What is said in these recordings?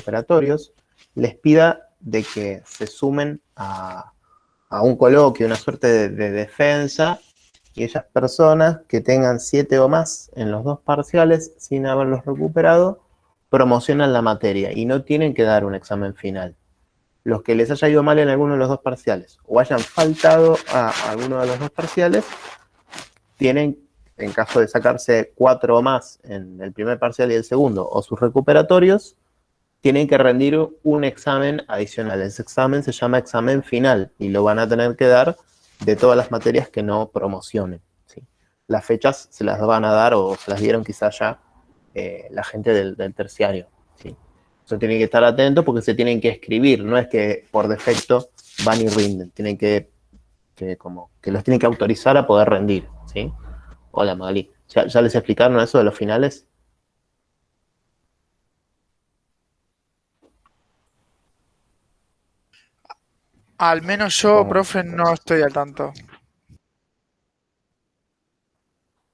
recuperatorios, les pida de que se sumen a un coloquio, una suerte de defensa, y esas personas que tengan 7 o más en los 2 parciales sin haberlos recuperado, promocionan la materia y no tienen que dar un examen final. Los que les haya ido mal en alguno de los 2 parciales o hayan faltado a alguno de los 2 parciales, tienen, en caso de sacarse 4 o más en el primer parcial y el segundo, o sus recuperatorios, tienen que rendir un examen adicional. Ese examen se llama examen final y lo van a tener que dar de todas las materias que no promocionen, ¿sí? Las fechas se las van a dar o se las dieron quizás ya la gente del terciario, ¿sí? Eso tienen que estar atentos porque se tienen que escribir, no es que por defecto van y rinden, tienen que los tienen que autorizar a poder rendir, ¿sí? Hola Magali, ¿ya les explicaron eso de los finales? Al menos yo, profe, no estoy al tanto.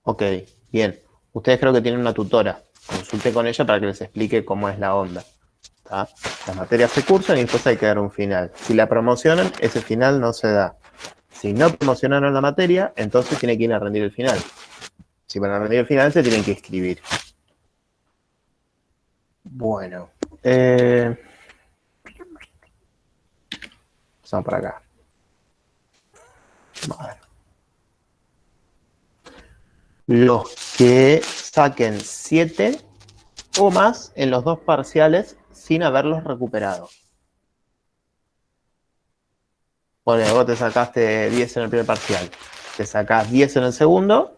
Ok, bien. Ustedes creo que tienen una tutora. Consulte con ella para que les explique cómo es la onda. ¿Tá? Las materias se cursan y después hay que dar un final. Si la promocionan, ese final no se da. Si no promocionaron la materia, entonces tienen que ir a rendir el final. Si van a rendir el final, se tienen que inscribir. Bueno. Vamos para acá. Vale. Los que saquen 7 o más en los 2 parciales sin haberlos recuperado. Bueno, vos te sacaste 10 en el primer parcial, te sacás 10 en el segundo,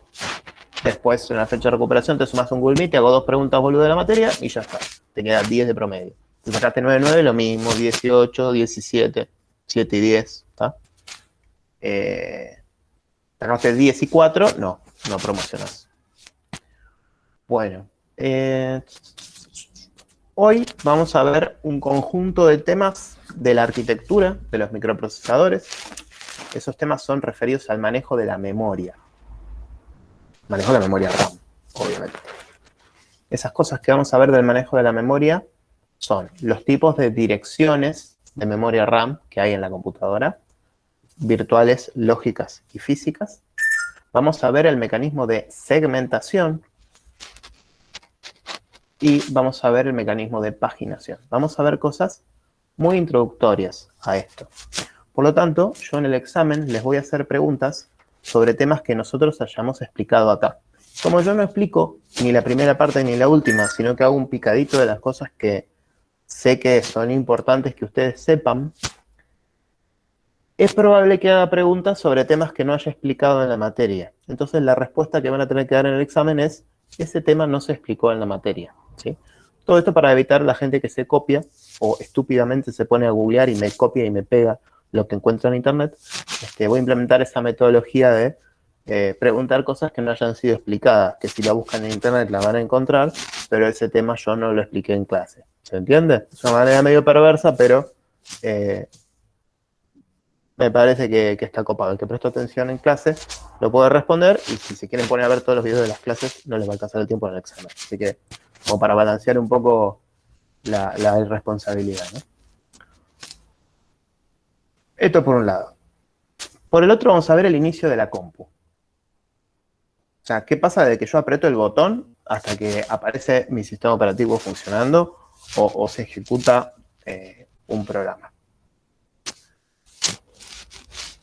después en la fecha de recuperación te sumas un Google Meet, te hago 2 preguntas boludo de la materia y ya está. Te queda 10 de promedio. Te sacaste 9, lo mismo, 18, 17, 7 y 10, ¿está? Sacaste 10 y 4, no promocionas. Bueno, hoy vamos a ver un conjunto de temas de la arquitectura de los microprocesadores. Esos temas son referidos al manejo de la memoria. Manejo de la memoria RAM, obviamente. Esas cosas que vamos a ver del manejo de la memoria son los tipos de direcciones de memoria RAM que hay en la computadora, virtuales, lógicas y físicas. Vamos a ver el mecanismo de segmentación y vamos a ver el mecanismo de paginación. Vamos a ver cosas muy introductorias a esto. Por lo tanto, yo en el examen les voy a hacer preguntas sobre temas que nosotros hayamos explicado acá. Como yo no explico ni la primera parte ni la última, sino que hago un picadito de las cosas que sé que son importantes que ustedes sepan, es probable que haga preguntas sobre temas que no haya explicado en la materia. Entonces la respuesta que van a tener que dar en el examen es: ese tema no se explicó en la materia, ¿sí? Todo esto para evitar la gente que se copia o estúpidamente se pone a googlear y me copia y me pega lo que encuentra en internet. Voy a implementar esa metodología de preguntar cosas que no hayan sido explicadas, que si la buscan en internet la van a encontrar, pero ese tema yo no lo expliqué en clase. ¿Se entiende? Es una manera medio perversa, pero me parece que está copado. El que presta atención en clase lo puede responder, y si se quieren poner a ver todos los videos de las clases, no les va a alcanzar el tiempo en el examen. Así que, como para balancear un poco la irresponsabilidad, ¿no? Esto por un lado. Por el otro vamos a ver el inicio de la compu. O sea, ¿qué pasa desde que yo aprieto el botón hasta que aparece mi sistema operativo funcionando o se ejecuta un programa?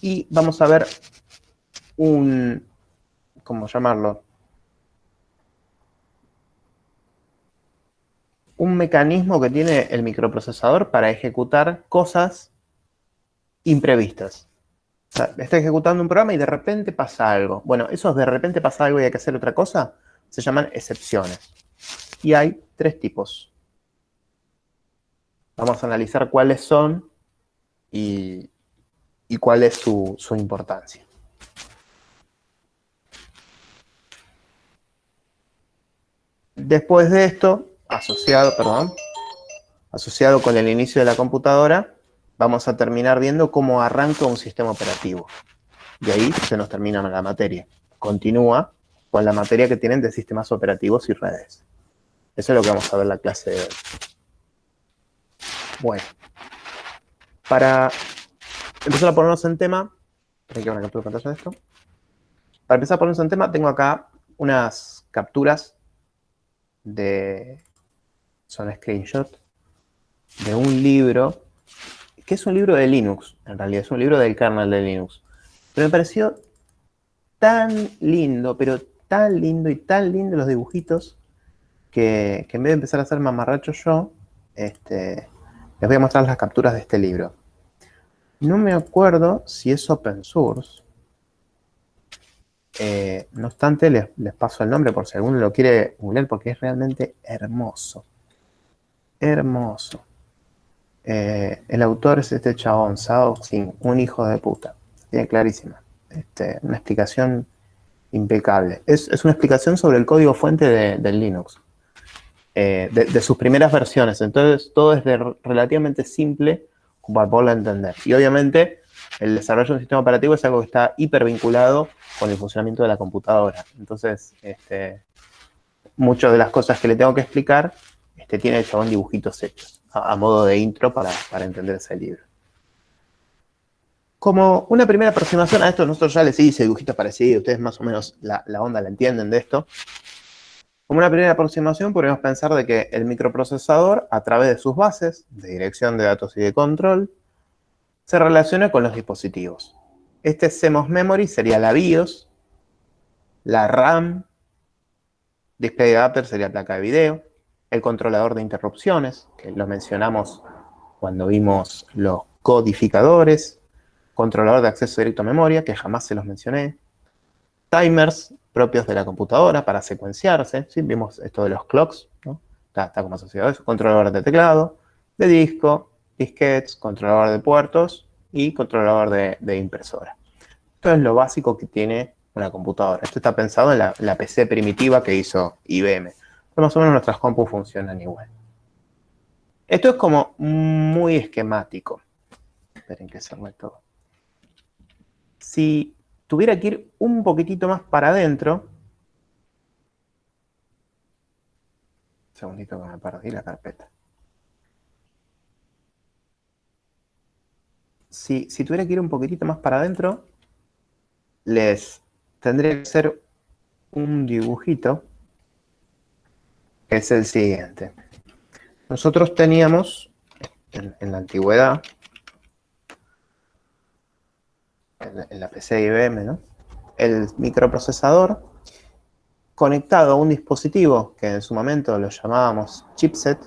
Y vamos a ver ¿cómo llamarlo? Un mecanismo que tiene el microprocesador para ejecutar cosas imprevistas. O sea, está ejecutando un programa y de repente pasa algo. Bueno, esos de repente pasa algo y hay que hacer otra cosa, se llaman excepciones. Y hay 3 tipos. Vamos a analizar cuáles son y cuál es su importancia. Después de esto, asociado con el inicio de la computadora, vamos a terminar viendo cómo arranca un sistema operativo. Y ahí se nos termina la materia. Continúa con la materia que tienen de sistemas operativos y redes. Eso es lo que vamos a ver en la clase de hoy. Bueno, para empezar a ponernos en tema, hay que ver una captura de pantalla de esto. Para empezar a ponernos en tema, tengo acá unas capturas son screenshot de un libro, que es un libro de Linux, en realidad, es un libro del kernel de Linux. Pero me pareció tan lindo, pero tan lindo y tan lindo los dibujitos, que en vez de empezar a hacer mamarracho yo, les voy a mostrar las capturas de este libro. No me acuerdo si es open source. No obstante, les paso el nombre por si alguno lo quiere googlear, porque es realmente hermoso. Hermoso. El autor es este chabón, Sao Xin, un hijo de puta. Tiene clarísima. Una explicación impecable. Es una explicación sobre el código fuente del Linux. De sus primeras versiones. Entonces, todo es relativamente simple para poderlo entender. Y obviamente, el desarrollo de un sistema operativo es algo que está hiper vinculado con el funcionamiento de la computadora. Entonces, muchas de las cosas que le tengo que explicar, tiene el chabón dibujitos hechos, a modo de intro para entender ese libro. Como una primera aproximación a esto, nosotros ya les hice dibujitos parecidos, ustedes más o menos la onda la entienden de esto. Como una primera aproximación, podríamos pensar de que el microprocesador, a través de sus bases de dirección de datos y de control, se relaciona con los dispositivos. Este CMOS Memory sería la BIOS, la RAM, Display Adapter sería la placa de video, el controlador de interrupciones, que lo mencionamos cuando vimos los codificadores, controlador de acceso directo a memoria, que jamás se los mencioné, timers propios de la computadora para secuenciarse, ¿sí? Vimos esto de los clocks, ¿no? Está como asociado a eso, controlador de teclado, de disco, disquetes, controlador de puertos y controlador de impresora. Esto es lo básico que tiene una computadora. Esto está pensado en la PC primitiva que hizo IBM. Pero más o menos nuestras compus funcionan igual. Esto es como muy esquemático. Esperen que se arme todo. Si tuviera que ir un poquitito más para adentro. Un segundito que me perdí la carpeta. Si tuviera que ir un poquitito más para adentro, les tendría que hacer un dibujito, que es el siguiente. Nosotros teníamos, en la antigüedad, en la PC de IBM, ¿no?, el microprocesador conectado a un dispositivo que en su momento lo llamábamos chipset,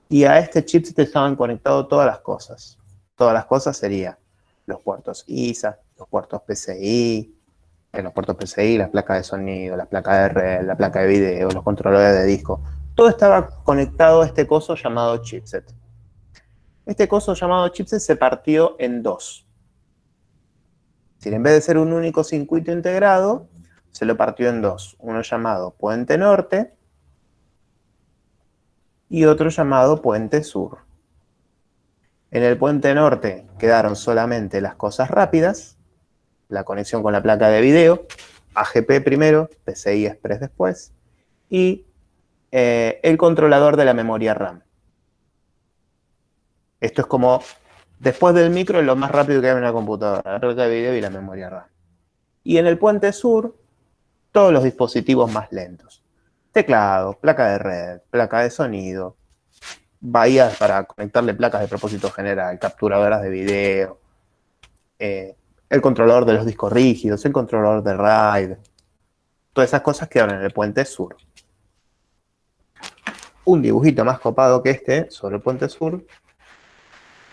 y a este chipset estaban conectados todas las cosas. Todas las cosas serían los puertos ISA, los puertos PCI, la placa de sonido, la placa de red, la placa de video, los controladores de disco. Todo estaba conectado a este coso llamado chipset. Este coso llamado chipset se partió en dos. Si en vez de ser un único circuito integrado, se lo partió en dos. Uno llamado puente norte y otro llamado puente sur. En el puente norte quedaron solamente las cosas rápidas, la conexión con la placa de video, AGP primero, PCI Express después, y el controlador de la memoria RAM. Esto es como, después del micro, lo más rápido que hay en una computadora, la placa de video y la memoria RAM. Y en el puente sur, todos los dispositivos más lentos. Teclado, placa de red, placa de sonido, bahías para conectarle placas de propósito general, capturadoras de video, el controlador de los discos rígidos, el controlador de RAID. Todas esas cosas quedaron en el puente sur. Un dibujito más copado que este sobre el puente sur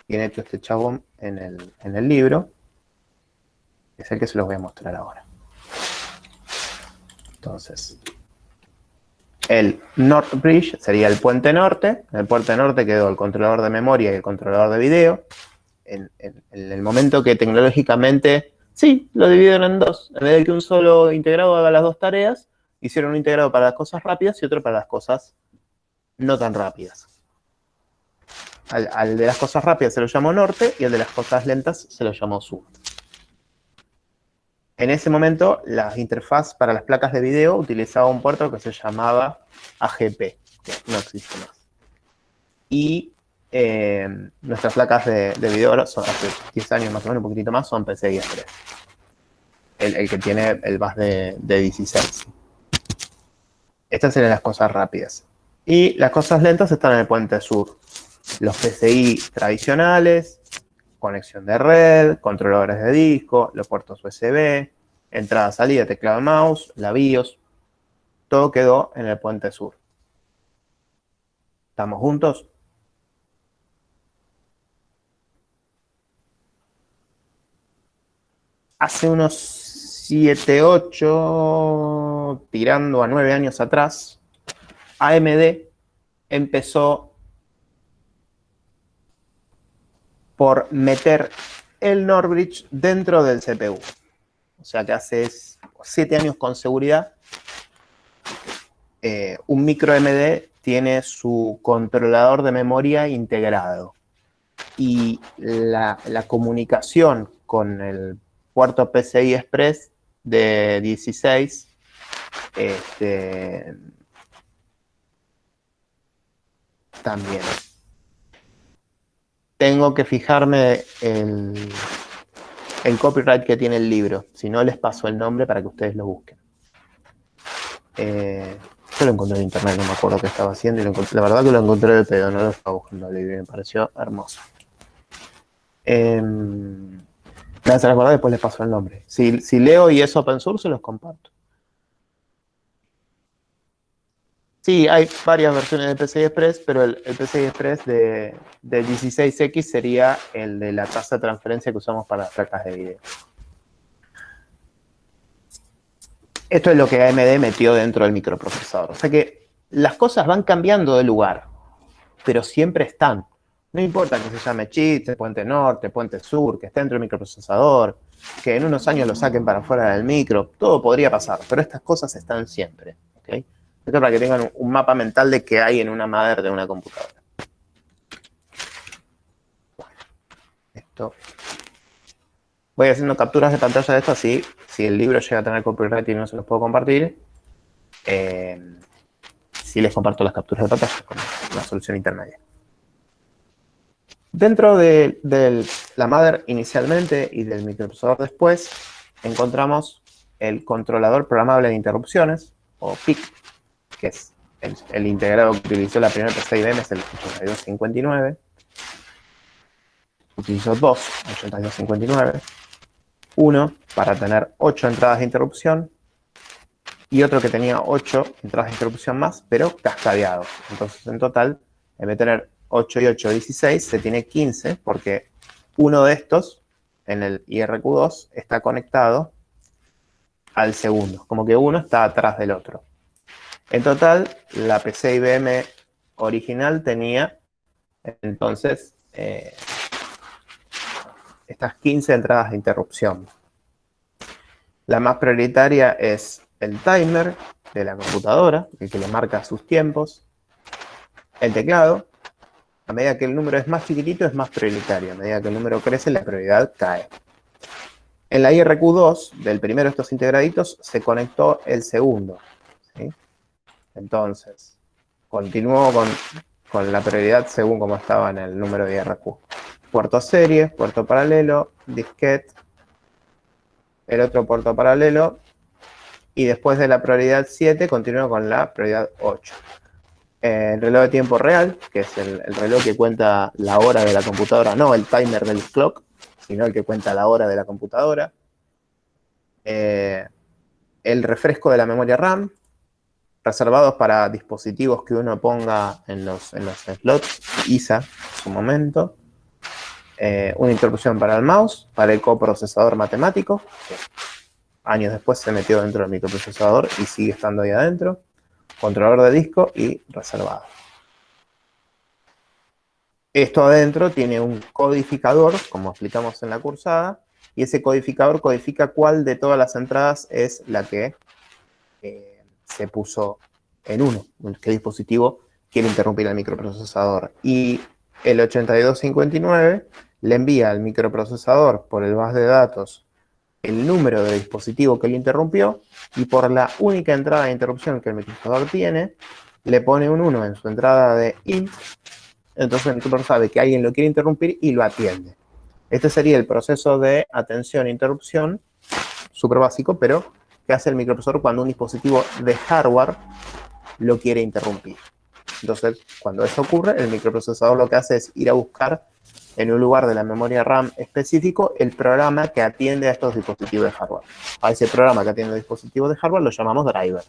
tiene hecho este chabón en el libro, es el que se los voy a mostrar ahora. Entonces, el North Bridge sería el puente norte. En el puente norte quedó el controlador de memoria y el controlador de video. En el momento que tecnológicamente, sí, lo dividieron en dos. En vez de que un solo integrado haga las dos tareas, hicieron un integrado para las cosas rápidas y otro para las cosas no tan rápidas. Al de las cosas rápidas se lo llamó norte y al de las cosas lentas se lo llamó sur. En ese momento, la interfaz para las placas de video utilizaba un puerto que se llamaba AGP, que no existe más. Y nuestras placas de video ahora son hace 10 años más o menos, un poquitito más, son PCI Express. El que tiene el bus de 16. Estas serían las cosas rápidas. Y las cosas lentas están en el puente sur. Los PCI tradicionales, conexión de red, controladores de disco, los puertos USB, entrada, salida, teclado, mouse, la BIOS. Todo quedó en el puente sur. ¿Estamos juntos? Hace unos 7, 8, tirando a 9 años atrás, AMD empezó por meter el NOR Bridge dentro del CPU. O sea que hace 7 años con seguridad, un micro AMD tiene su controlador de memoria integrado. Y la comunicación con el puerto PCI Express de 16 también. Tengo que fijarme el copyright que tiene el libro. Si no, les paso el nombre para que ustedes lo busquen. Yo lo encontré en internet, no me acuerdo qué estaba haciendo. Y la verdad que lo encontré de pedo, no lo estaba buscando el libro. Me pareció hermoso. Nada, se acuerda, después les paso el nombre. Si leo y es open source, se los comparto. Sí, hay varias versiones de PCI Express, pero el PCI Express de 16X sería el de la tasa de transferencia que usamos para las placas de video. Esto es lo que AMD metió dentro del microprocesador. O sea que las cosas van cambiando de lugar, pero siempre están. No importa que se llame chip, puente norte, puente sur, que esté dentro del microprocesador, que en unos años lo saquen para afuera del micro, todo podría pasar, pero estas cosas están siempre. ¿Okay? Esto para que tengan un mapa mental de qué hay en una mother de una computadora. Bueno, esto. Voy haciendo capturas de pantalla de esto, así, si el libro llega a tener copyright y no se los puedo compartir, sí les comparto las capturas de pantalla con una solución intermedia. Dentro de la mother inicialmente y del microprocesador después, encontramos el controlador programable de interrupciones, o PIC, que es el integrado que utilizó la primera PCI IBM, es el 8259. Utilizó dos 8259. Uno para tener 8 entradas de interrupción y otro que tenía 8 entradas de interrupción más, pero cascadeados. Entonces, en total, en vez de tener 8 y 8, 16, se tiene 15, porque uno de estos, en el IRQ2, está conectado al segundo. Como que uno está atrás del otro. En total, la PC IBM original tenía, entonces, estas 15 entradas de interrupción. La más prioritaria es el timer de la computadora, el que le marca sus tiempos. El teclado, a medida que el número es más chiquitito, es más prioritario. A medida que el número crece, la prioridad cae. En la IRQ2, del primero de estos integraditos, se conectó el segundo. ¿Sí? Entonces, continuó con la prioridad según como estaba en el número de IRQ. Puerto serie, puerto paralelo, disquete, el otro puerto paralelo, y después de la prioridad 7 continuó con la prioridad 8. El reloj de tiempo real, que es el reloj que cuenta la hora de la computadora, no el timer del clock, sino el que cuenta la hora de la computadora. El refresco de la memoria RAM, reservados para dispositivos que uno ponga en los slots ISA en su momento. Una interrupción para el mouse, para el coprocesador matemático, que años después se metió dentro del microprocesador y sigue estando ahí adentro. Controlador de disco y reservado. Esto adentro tiene un codificador, como explicamos en la cursada, y ese codificador codifica cuál de todas las entradas es la que se puso en uno, qué dispositivo quiere interrumpir el microprocesador. Y el 8259 le envía al microprocesador por el bus de datos el número de dispositivo que lo interrumpió, y por la única entrada de interrupción que el microprocesador tiene, le pone un 1 en su entrada de int entonces el microprocesador sabe que alguien lo quiere interrumpir y lo atiende. Este sería el proceso de atención e interrupción, súper básico, pero que hace el microprocesador cuando un dispositivo de hardware lo quiere interrumpir. Entonces, cuando eso ocurre, el microprocesador lo que hace es ir a buscar en un lugar de la memoria RAM específico el programa que atiende a estos dispositivos de hardware. A ese programa que atiende a dispositivos de hardware lo llamamos driver.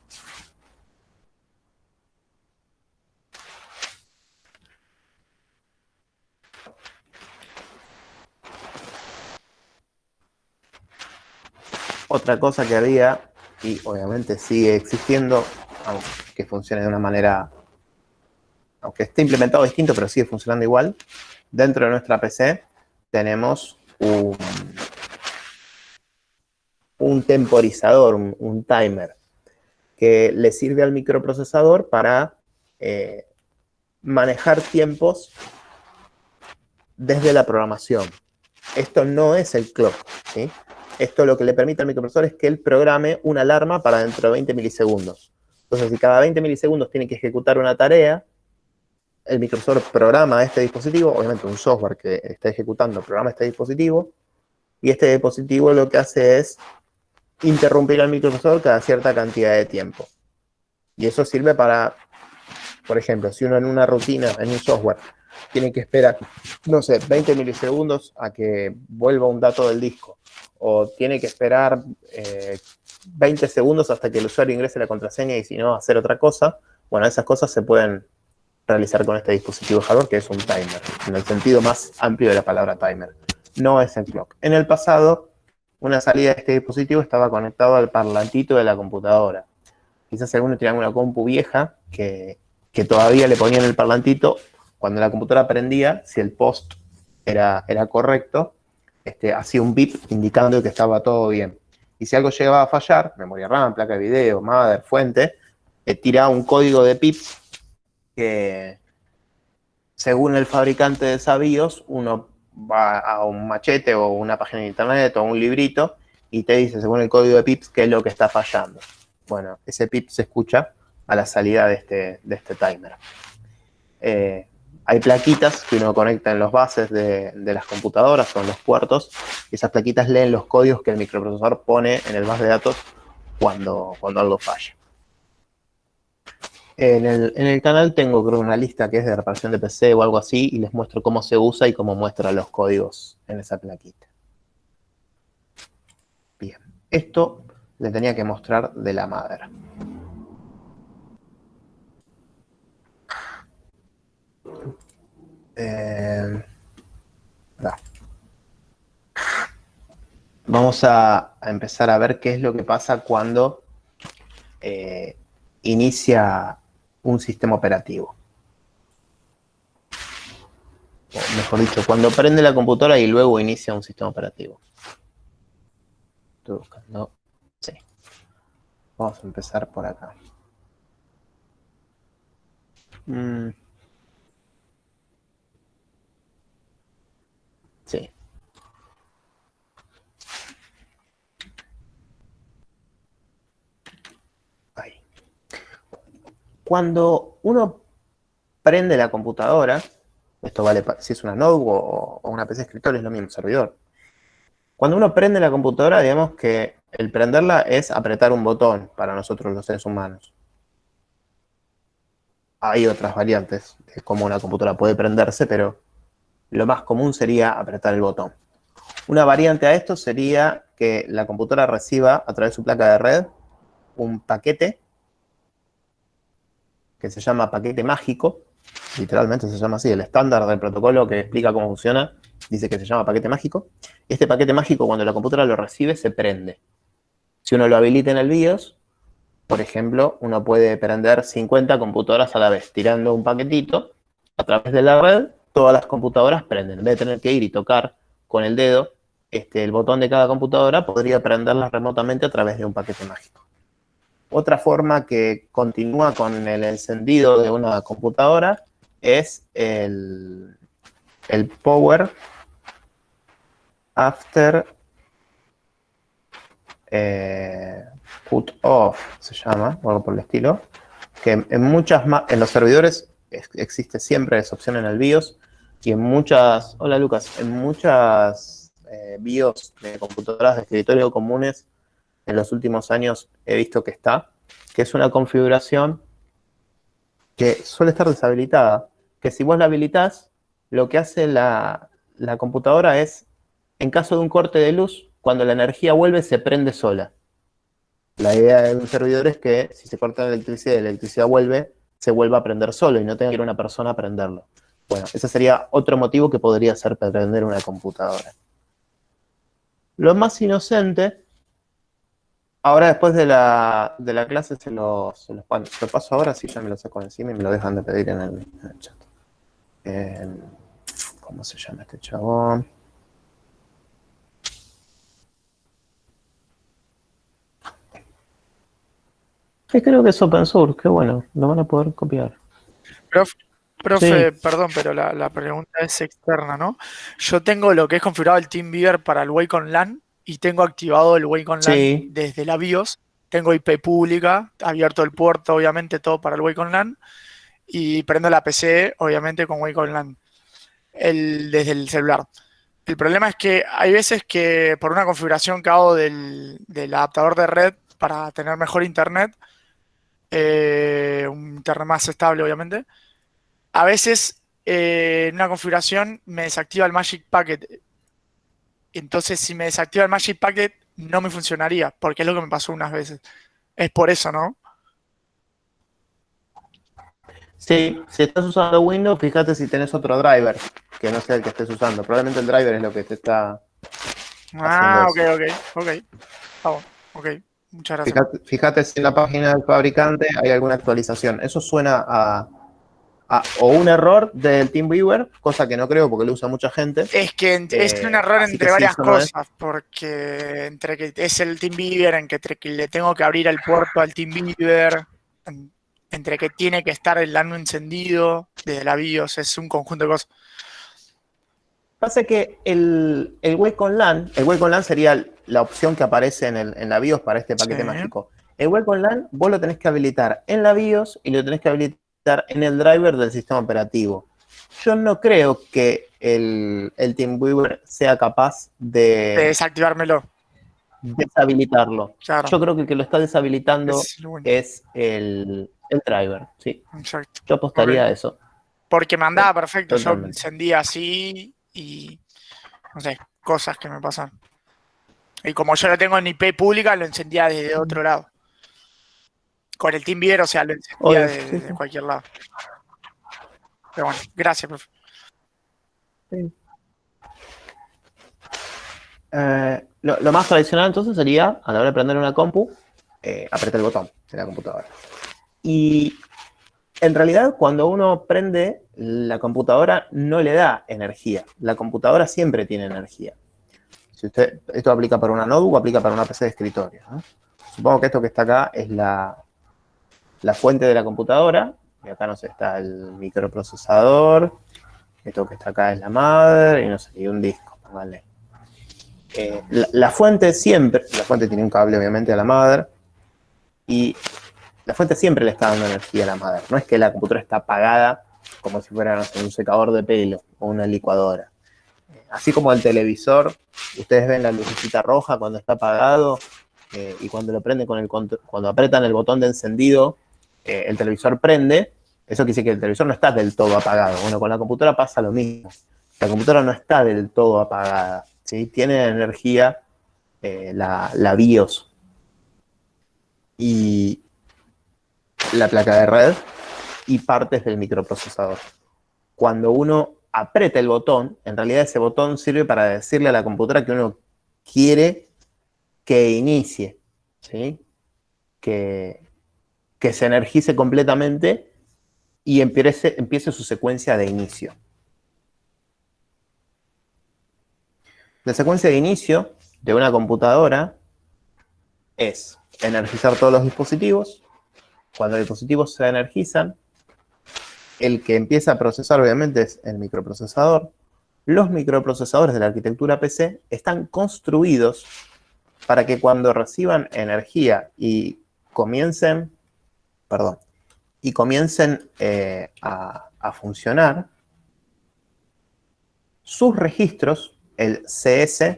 Otra cosa que había, y obviamente sigue existiendo, aunque funcione de una manera, aunque esté implementado distinto, pero sigue funcionando igual, dentro de nuestra PC tenemos un temporizador, un timer, que le sirve al microprocesador para manejar tiempos desde la programación. Esto no es el clock, ¿sí? Esto lo que le permite al microprocesador es que él programe una alarma para dentro de 20 milisegundos. Entonces, si cada 20 milisegundos tiene que ejecutar una tarea, el microprocesador programa este dispositivo, obviamente un software que está ejecutando programa este dispositivo, y este dispositivo lo que hace es interrumpir al microprocesador cada cierta cantidad de tiempo. Y eso sirve para, por ejemplo, si uno en una rutina, en un software, tiene que esperar, no sé, 20 milisegundos a que vuelva un dato del disco, o tiene que esperar 20 segundos hasta que el usuario ingrese la contraseña y si no, hacer otra cosa, bueno, esas cosas se pueden realizar con este dispositivo de hardware que es un timer, en el sentido más amplio de la palabra timer. No es el clock. En el pasado, una salida de este dispositivo estaba conectado al parlantito de la computadora. Quizás alguno tenía una compu vieja que todavía le ponían el parlantito. Cuando la computadora prendía, si el post era correcto, hacía un bip indicando que estaba todo bien. Y si algo llegaba a fallar, memoria RAM, placa de video, mother, fuente, tiraba un código de pips que, según el fabricante de esa BIOS, uno va a un machete o una página de internet o un librito y te dice, según el código de pips, qué es lo que está fallando. Bueno, ese pip se escucha a la salida de este timer. Hay plaquitas que uno conecta en los bases de las computadoras o en los puertos, y esas plaquitas leen los códigos que el microprocesador pone en el base de datos cuando algo falla. En el canal tengo, creo, una lista que es de reparación de PC o algo así, y les muestro cómo se usa y cómo muestra los códigos en esa plaquita. Bien, esto le tenía que mostrar de la madre. Vamos a empezar a ver qué es lo que pasa cuando inicia un sistema operativo. O mejor dicho, cuando prende la computadora y luego inicia un sistema operativo. Estoy buscando. Sí. Vamos a empezar por acá. Sí. Ahí. Cuando uno prende la computadora, esto vale si es una notebook o una PC de escritorio, es lo mismo, servidor. Cuando uno prende la computadora, digamos que el prenderla es apretar un botón para nosotros los seres humanos. Hay otras variantes de cómo una computadora puede prenderse, pero lo más común sería apretar el botón. Una variante a esto sería que la computadora reciba a través de su placa de red un paquete que se llama paquete mágico, literalmente se llama así, el estándar del protocolo que explica cómo funciona dice que se llama paquete mágico. Este paquete mágico, cuando la computadora lo recibe, se prende. Si uno lo habilita en el BIOS, por ejemplo, uno puede prender 50 computadoras a la vez, tirando un paquetito a través de la red, todas las computadoras prenden. En vez de tener que ir y tocar con el dedo el botón de cada computadora, podría prenderlas remotamente a través de un paquete mágico. Otra forma que continúa con el encendido de una computadora es el power after put off, se llama, o algo por el estilo, que en los servidores existe siempre esa opción en el BIOS. Y en muchas, hola Lucas, en muchas BIOS de computadoras de escritorio comunes en los últimos años he visto que está, que es una configuración que suele estar deshabilitada, que si vos la habilitás, lo que hace la computadora es, en caso de un corte de luz, cuando la energía vuelve, se prende sola. La idea de un servidor es que si se corta la electricidad vuelve, se vuelva a prender solo y no tenga que ir una persona a prenderlo. Bueno, ese sería otro motivo que podría hacer prender una computadora. Lo más inocente, ahora después de la clase se los paso ahora, si ya me lo saco encima y me lo dejan de pedir en el chat. ¿Cómo se llama este chabón? Creo que es open source, qué bueno, lo van a poder copiar. Profe, Sí. perdón, pero la pregunta es externa, ¿no? Yo tengo lo que es configurado el TeamViewer para el Wacom LAN y tengo activado el Wacom LAN Sí. desde la BIOS. Tengo IP pública, abierto el puerto, obviamente, todo para el Wacom LAN y prendo la PC, obviamente, con Wacom LAN desde el celular. El problema es que hay veces que por una configuración que hago del adaptador de red para tener mejor internet, un internet más estable, obviamente, a veces en una configuración me desactiva el Magic Packet. Entonces, si me desactiva el Magic Packet, no me funcionaría, porque es lo que me pasó unas veces. Es por eso, ¿no? Sí, si estás usando Windows, fíjate si tenés otro driver, que no sea el que estés usando. Probablemente el driver es lo que te está haciendo Ah, ok, eso. ok. Vamos, ok. Muchas gracias. Fíjate si en la página del fabricante hay alguna actualización. Eso suena o un error del TeamViewer, cosa que no creo porque lo usa mucha gente. Es que es un error Así que entre si varias eso no es. cosas, porque entre que es el TeamViewer, entre que le tengo que abrir el puerto al TeamViewer, entre que tiene que estar el LAN encendido desde la BIOS, es un conjunto de cosas. Pasa que el Wacom LAN sería la opción que aparece en la BIOS para este paquete Sí. mágico. El Wacom LAN vos lo tenés que habilitar en la BIOS y lo tenés que habilitar en el driver del sistema operativo. Yo no creo que el TeamViewer sea capaz de Desactivármelo, deshabilitarlo. claro. Yo creo que el que lo está deshabilitando Es lo bueno. es el driver, sí. Exacto. Yo Ok. apostaría a eso. Porque me andaba perfecto, yo Totalmente. encendía así y no sé, cosas que me pasan. Y como yo lo tengo en IP pública, lo encendía desde otro lado. Con el TeamViewer, o sea, lo encendía Obvio, sí, de sí. cualquier lado. Pero bueno, gracias, profe. Sí. Lo más tradicional entonces sería, a la hora de prender una compu, apretar el botón de la computadora. Y en realidad, cuando uno prende, la computadora no le da energía. La computadora siempre tiene energía. Si esto aplica para una notebook, aplica para una PC de escritorio, ¿no? Supongo que esto que está acá es la fuente de la computadora. Y acá, no sé, está el microprocesador. Esto que está acá es la madre. Y no sé, y un disco, ¿vale? La fuente tiene un cable obviamente a la madre, y la fuente siempre le está dando energía a la madre. No es que la computadora está apagada como si fuera, no sé, un secador de pelo o una licuadora. Así como el televisor, ustedes ven la lucecita roja cuando está apagado, y cuando lo prenden cuando apretan el botón de encendido, el televisor prende. Eso quiere decir que el televisor no está del todo apagado. Bueno, con la computadora pasa lo mismo. La computadora no está del todo apagada, ¿sí? Tiene energía la BIOS y la placa de red y partes del microprocesador. Cuando uno aprieta el botón, en realidad ese botón sirve para decirle a la computadora que uno quiere que inicie, ¿sí? Que se energice completamente y empiece su secuencia de inicio. La secuencia de inicio de una computadora es energizar todos los dispositivos. Cuando los dispositivos se energizan, el que empieza a procesar obviamente es el microprocesador. Los microprocesadores de la arquitectura PC están construidos para que cuando reciban energía y comiencen, y comiencen a funcionar, sus registros, el CS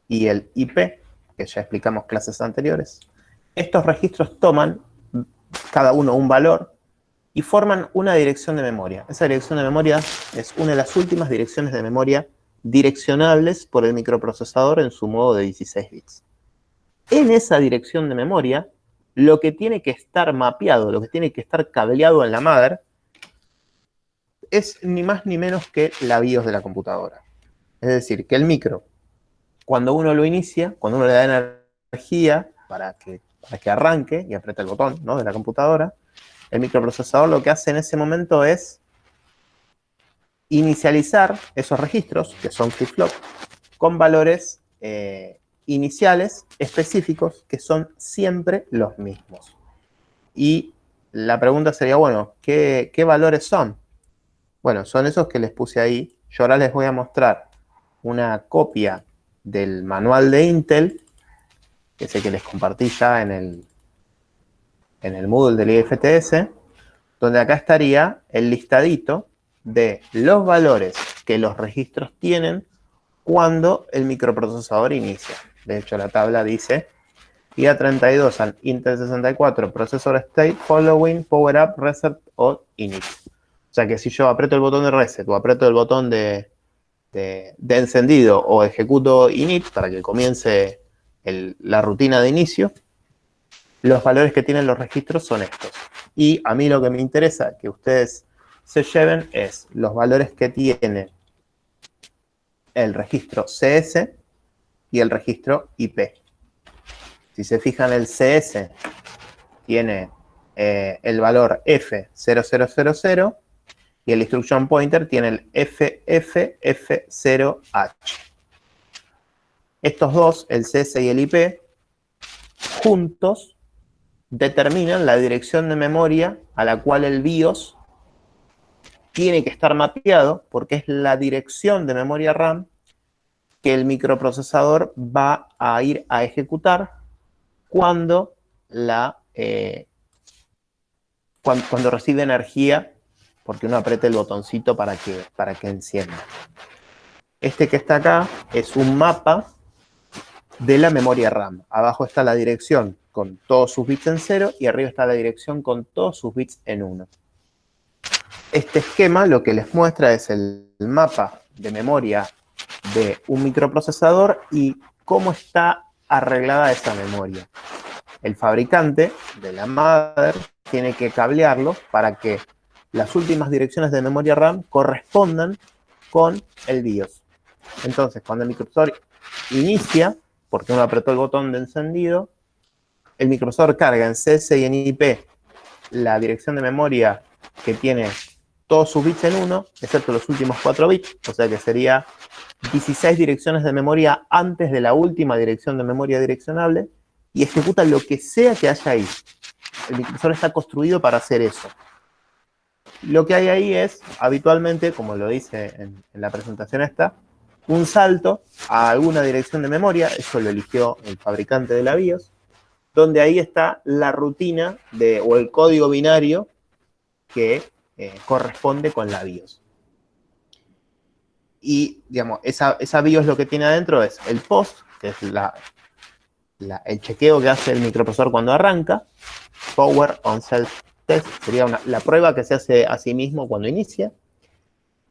y el IP, que ya explicamos clases anteriores, estos registros toman cada uno un valor y forman una dirección de memoria. Esa dirección de memoria es una de las últimas direcciones de memoria direccionables por el microprocesador en su modo de 16 bits. En esa dirección de memoria, lo que tiene que estar mapeado, lo que tiene que estar cableado en la mother, es ni más ni menos que la BIOS de la computadora. Es decir, que el micro, cuando uno lo inicia, cuando uno le da energía para que arranque y apriete el botón, ¿no?, de la computadora, el microprocesador lo que hace en ese momento es inicializar esos registros, que son flip-flop, con valores iniciales específicos que son siempre los mismos. Y la pregunta sería, bueno, ¿qué valores son? Bueno, son esos que les puse ahí. Yo ahora les voy a mostrar una copia del manual de Intel, que es el que les compartí ya en el Moodle del IFTS, donde acá estaría el listadito de los valores que los registros tienen cuando el microprocesador inicia. De hecho, la tabla dice IA32 al Intel 64 Processor State Following Power Up Reset o Init. O sea que si yo aprieto el botón de reset o aprieto el botón de encendido o ejecuto init para que comience la rutina de inicio, los valores que tienen los registros son estos. Y a mí lo que me interesa que ustedes se lleven es los valores que tiene el registro CS y el registro IP. Si se fijan, el CS tiene el valor F0000 y el instruction pointer tiene el FFF0H. Estos dos, el CS y el IP, juntos determinan la dirección de memoria a la cual el BIOS tiene que estar mapeado, porque es la dirección de memoria RAM que el microprocesador va a ir a ejecutar cuando recibe energía, porque uno aprieta el botoncito para que encienda. Este que está acá es un mapa de la memoria RAM. Abajo está la dirección con todos sus bits en 0 y arriba está la dirección con todos sus bits en 1. Este esquema lo que les muestra es el mapa de memoria de un microprocesador y cómo está arreglada esa memoria. El fabricante de la mother tiene que cablearlo para que las últimas direcciones de memoria RAM correspondan con el BIOS. Entonces, cuando el microprocesador inicia, porque uno apretó el botón de encendido, el microprocesador carga en CS y en IP la dirección de memoria que tiene todos sus bits en 1, excepto los últimos 4 bits, o sea que sería 16 direcciones de memoria antes de la última dirección de memoria direccionable, y ejecuta lo que sea que haya ahí. El microprocesador está construido para hacer eso. Lo que hay ahí es, habitualmente, como lo dice en la presentación esta, un salto a alguna dirección de memoria, eso lo eligió el fabricante de la BIOS, donde ahí está la rutina o el código binario que corresponde con la BIOS. Y, digamos, esa BIOS lo que tiene adentro es el POST, que es el chequeo que hace el microprocesador cuando arranca, Power on Self Test, sería la prueba que se hace a sí mismo cuando inicia,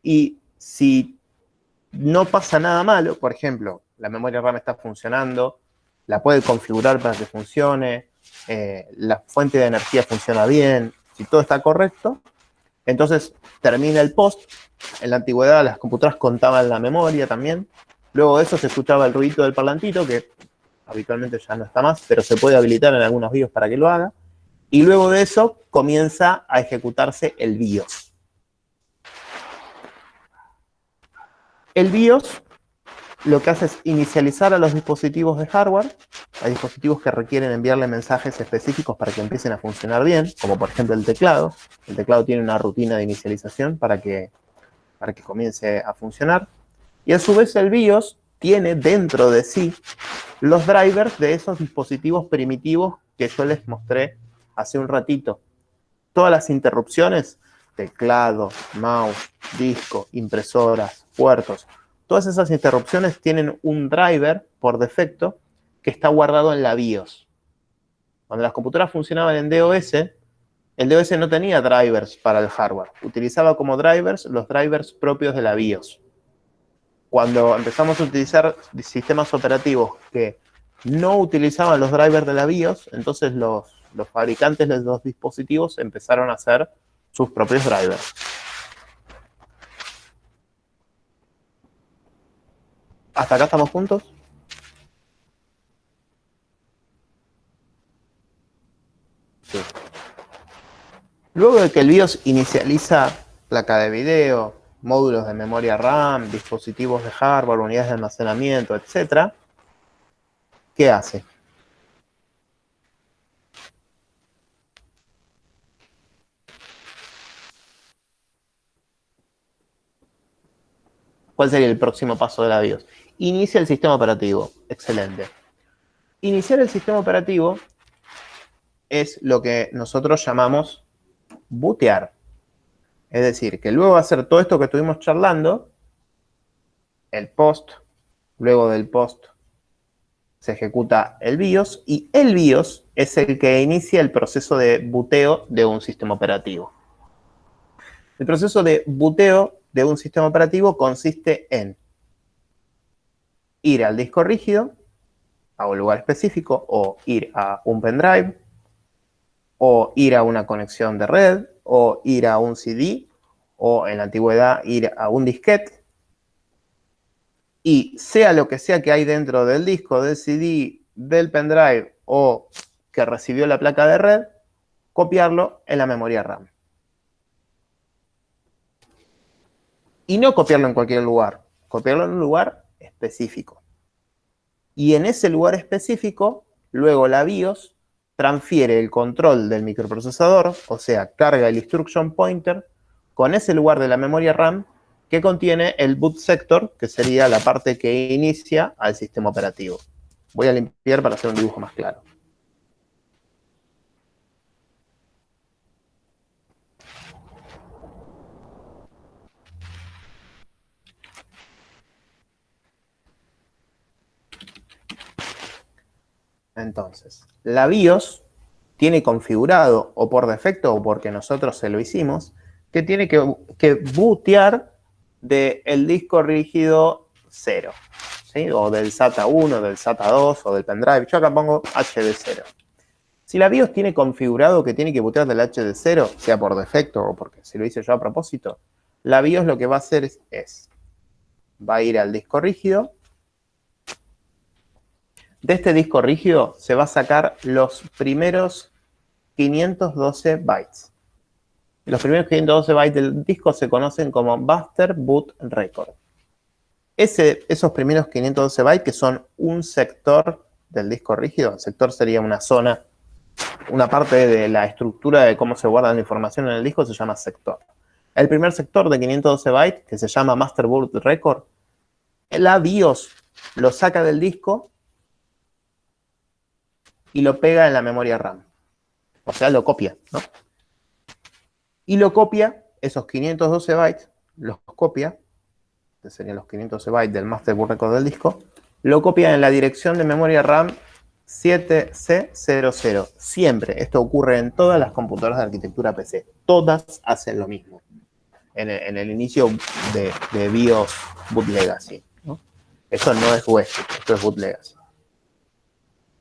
y si no pasa nada malo, por ejemplo, la memoria RAM está funcionando, la puede configurar para que funcione, la fuente de energía funciona bien, si todo está correcto, entonces termina el POST. En la antigüedad las computadoras contaban la memoria también. Luego de eso se escuchaba el ruidito del parlantito, que habitualmente ya no está más, pero se puede habilitar en algunos BIOS para que lo haga. Y luego de eso comienza a ejecutarse el BIOS. El BIOS lo que hace es inicializar a los dispositivos de hardware. Hay dispositivos que requieren enviarle mensajes específicos para que empiecen a funcionar bien, como por ejemplo el teclado. El teclado tiene una rutina de inicialización para que comience a funcionar. Y a su vez el BIOS tiene dentro de sí los drivers de esos dispositivos primitivos que yo les mostré hace un ratito. todas las interrupciones, teclado, mouse, disco, impresoras, puertos, todas esas interrupciones tienen un driver por defecto que está guardado en la BIOS. Cuando las computadoras funcionaban en DOS, el DOS no tenía drivers para el hardware. Utilizaba como drivers los drivers propios de la BIOS. Cuando empezamos a utilizar sistemas operativos que no utilizaban los drivers de la BIOS, entonces los fabricantes de los dispositivos empezaron a hacer sus propios drivers. ¿Hasta acá estamos juntos? Sí. Luego de que el BIOS inicializa placa de video, módulos de memoria RAM, dispositivos de hardware, unidades de almacenamiento, etc., ¿qué hace? ¿Cuál sería el próximo paso de la BIOS? Inicia el sistema operativo. Excelente. Iniciar el sistema operativo es lo que nosotros llamamos bootear. Es decir, que luego de hacer todo esto que estuvimos charlando, el post, luego del post se ejecuta el BIOS y el BIOS es el que inicia el proceso de booteo de un sistema operativo. El proceso de booteo de un sistema operativo consiste en ir al disco rígido, a un lugar específico, o ir a un pendrive, o ir a una conexión de red, o ir a un CD, o en la antigüedad ir a un disquete, y sea lo que sea que hay dentro del disco, del CD, del pendrive, o que recibió la placa de red, copiarlo en la memoria RAM. Y no copiarlo en cualquier lugar, copiarlo en un lugar específico. Y en ese lugar específico, luego la BIOS transfiere el control del microprocesador, o sea, carga el instruction pointer con ese lugar de la memoria RAM que contiene el boot sector, que sería la parte que inicia al sistema operativo. Voy a limpiar para hacer un dibujo más claro. Entonces, la BIOS tiene configurado, o por defecto, o porque nosotros se lo hicimos, que tiene que bootear del disco rígido 0, ¿sí? O del SATA 1, del SATA 2, o del pendrive. Yo acá pongo HD0. Si la BIOS tiene configurado que tiene que bootear del HD0, sea por defecto o porque se lo hice yo a propósito, la BIOS lo que va a hacer va a ir al disco rígido. De este disco rígido se va a sacar los primeros 512 bytes. Los primeros 512 bytes del disco se conocen como Buster Boot Record. Esos primeros 512 bytes, que son un sector del disco rígido, el sector sería una zona, una parte de la estructura de cómo se guarda la información en el disco, se llama sector. El primer sector de 512 bytes, que se llama Master Boot Record, la BIOS lo saca del disco y lo pega en la memoria RAM. O sea, lo copia, ¿no? Y lo copia, esos 512 bytes, los copia, que serían los 512 bytes del Master Boot Record del disco, lo copia en la dirección de memoria RAM 7C00. Siempre, esto ocurre en todas las computadoras de arquitectura PC. Todas hacen lo mismo. En el inicio de BIOS Boot Legacy, ¿no? Eso no es UEFI, esto es Boot Legacy.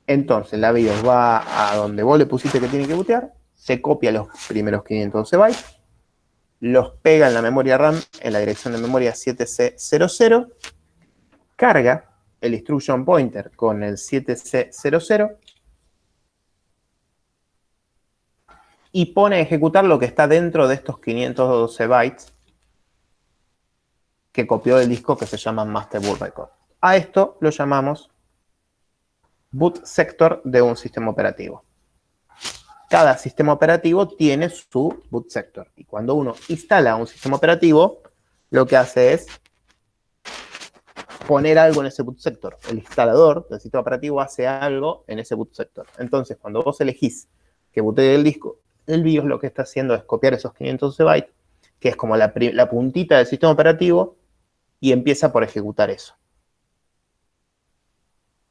Entonces la BIOS va a donde vos le pusiste que tiene que bootear, se copia los primeros 512 bytes, los pega en la memoria RAM en la dirección de memoria 7C00, carga el instruction pointer con el 7C00 y pone a ejecutar lo que está dentro de estos 512 bytes que copió del disco, que se llama Master Boot Record. A esto lo llamamos boot sector de un sistema operativo. Cada sistema operativo tiene su boot sector. Y cuando uno instala un sistema operativo, lo que hace es poner algo en ese boot sector. El instalador del sistema operativo hace algo en ese boot sector. Entonces, cuando vos elegís que bootee el disco El BIOS lo que está haciendo es copiar esos 512 bytes, que es como la puntita del sistema operativo, y empieza por ejecutar eso.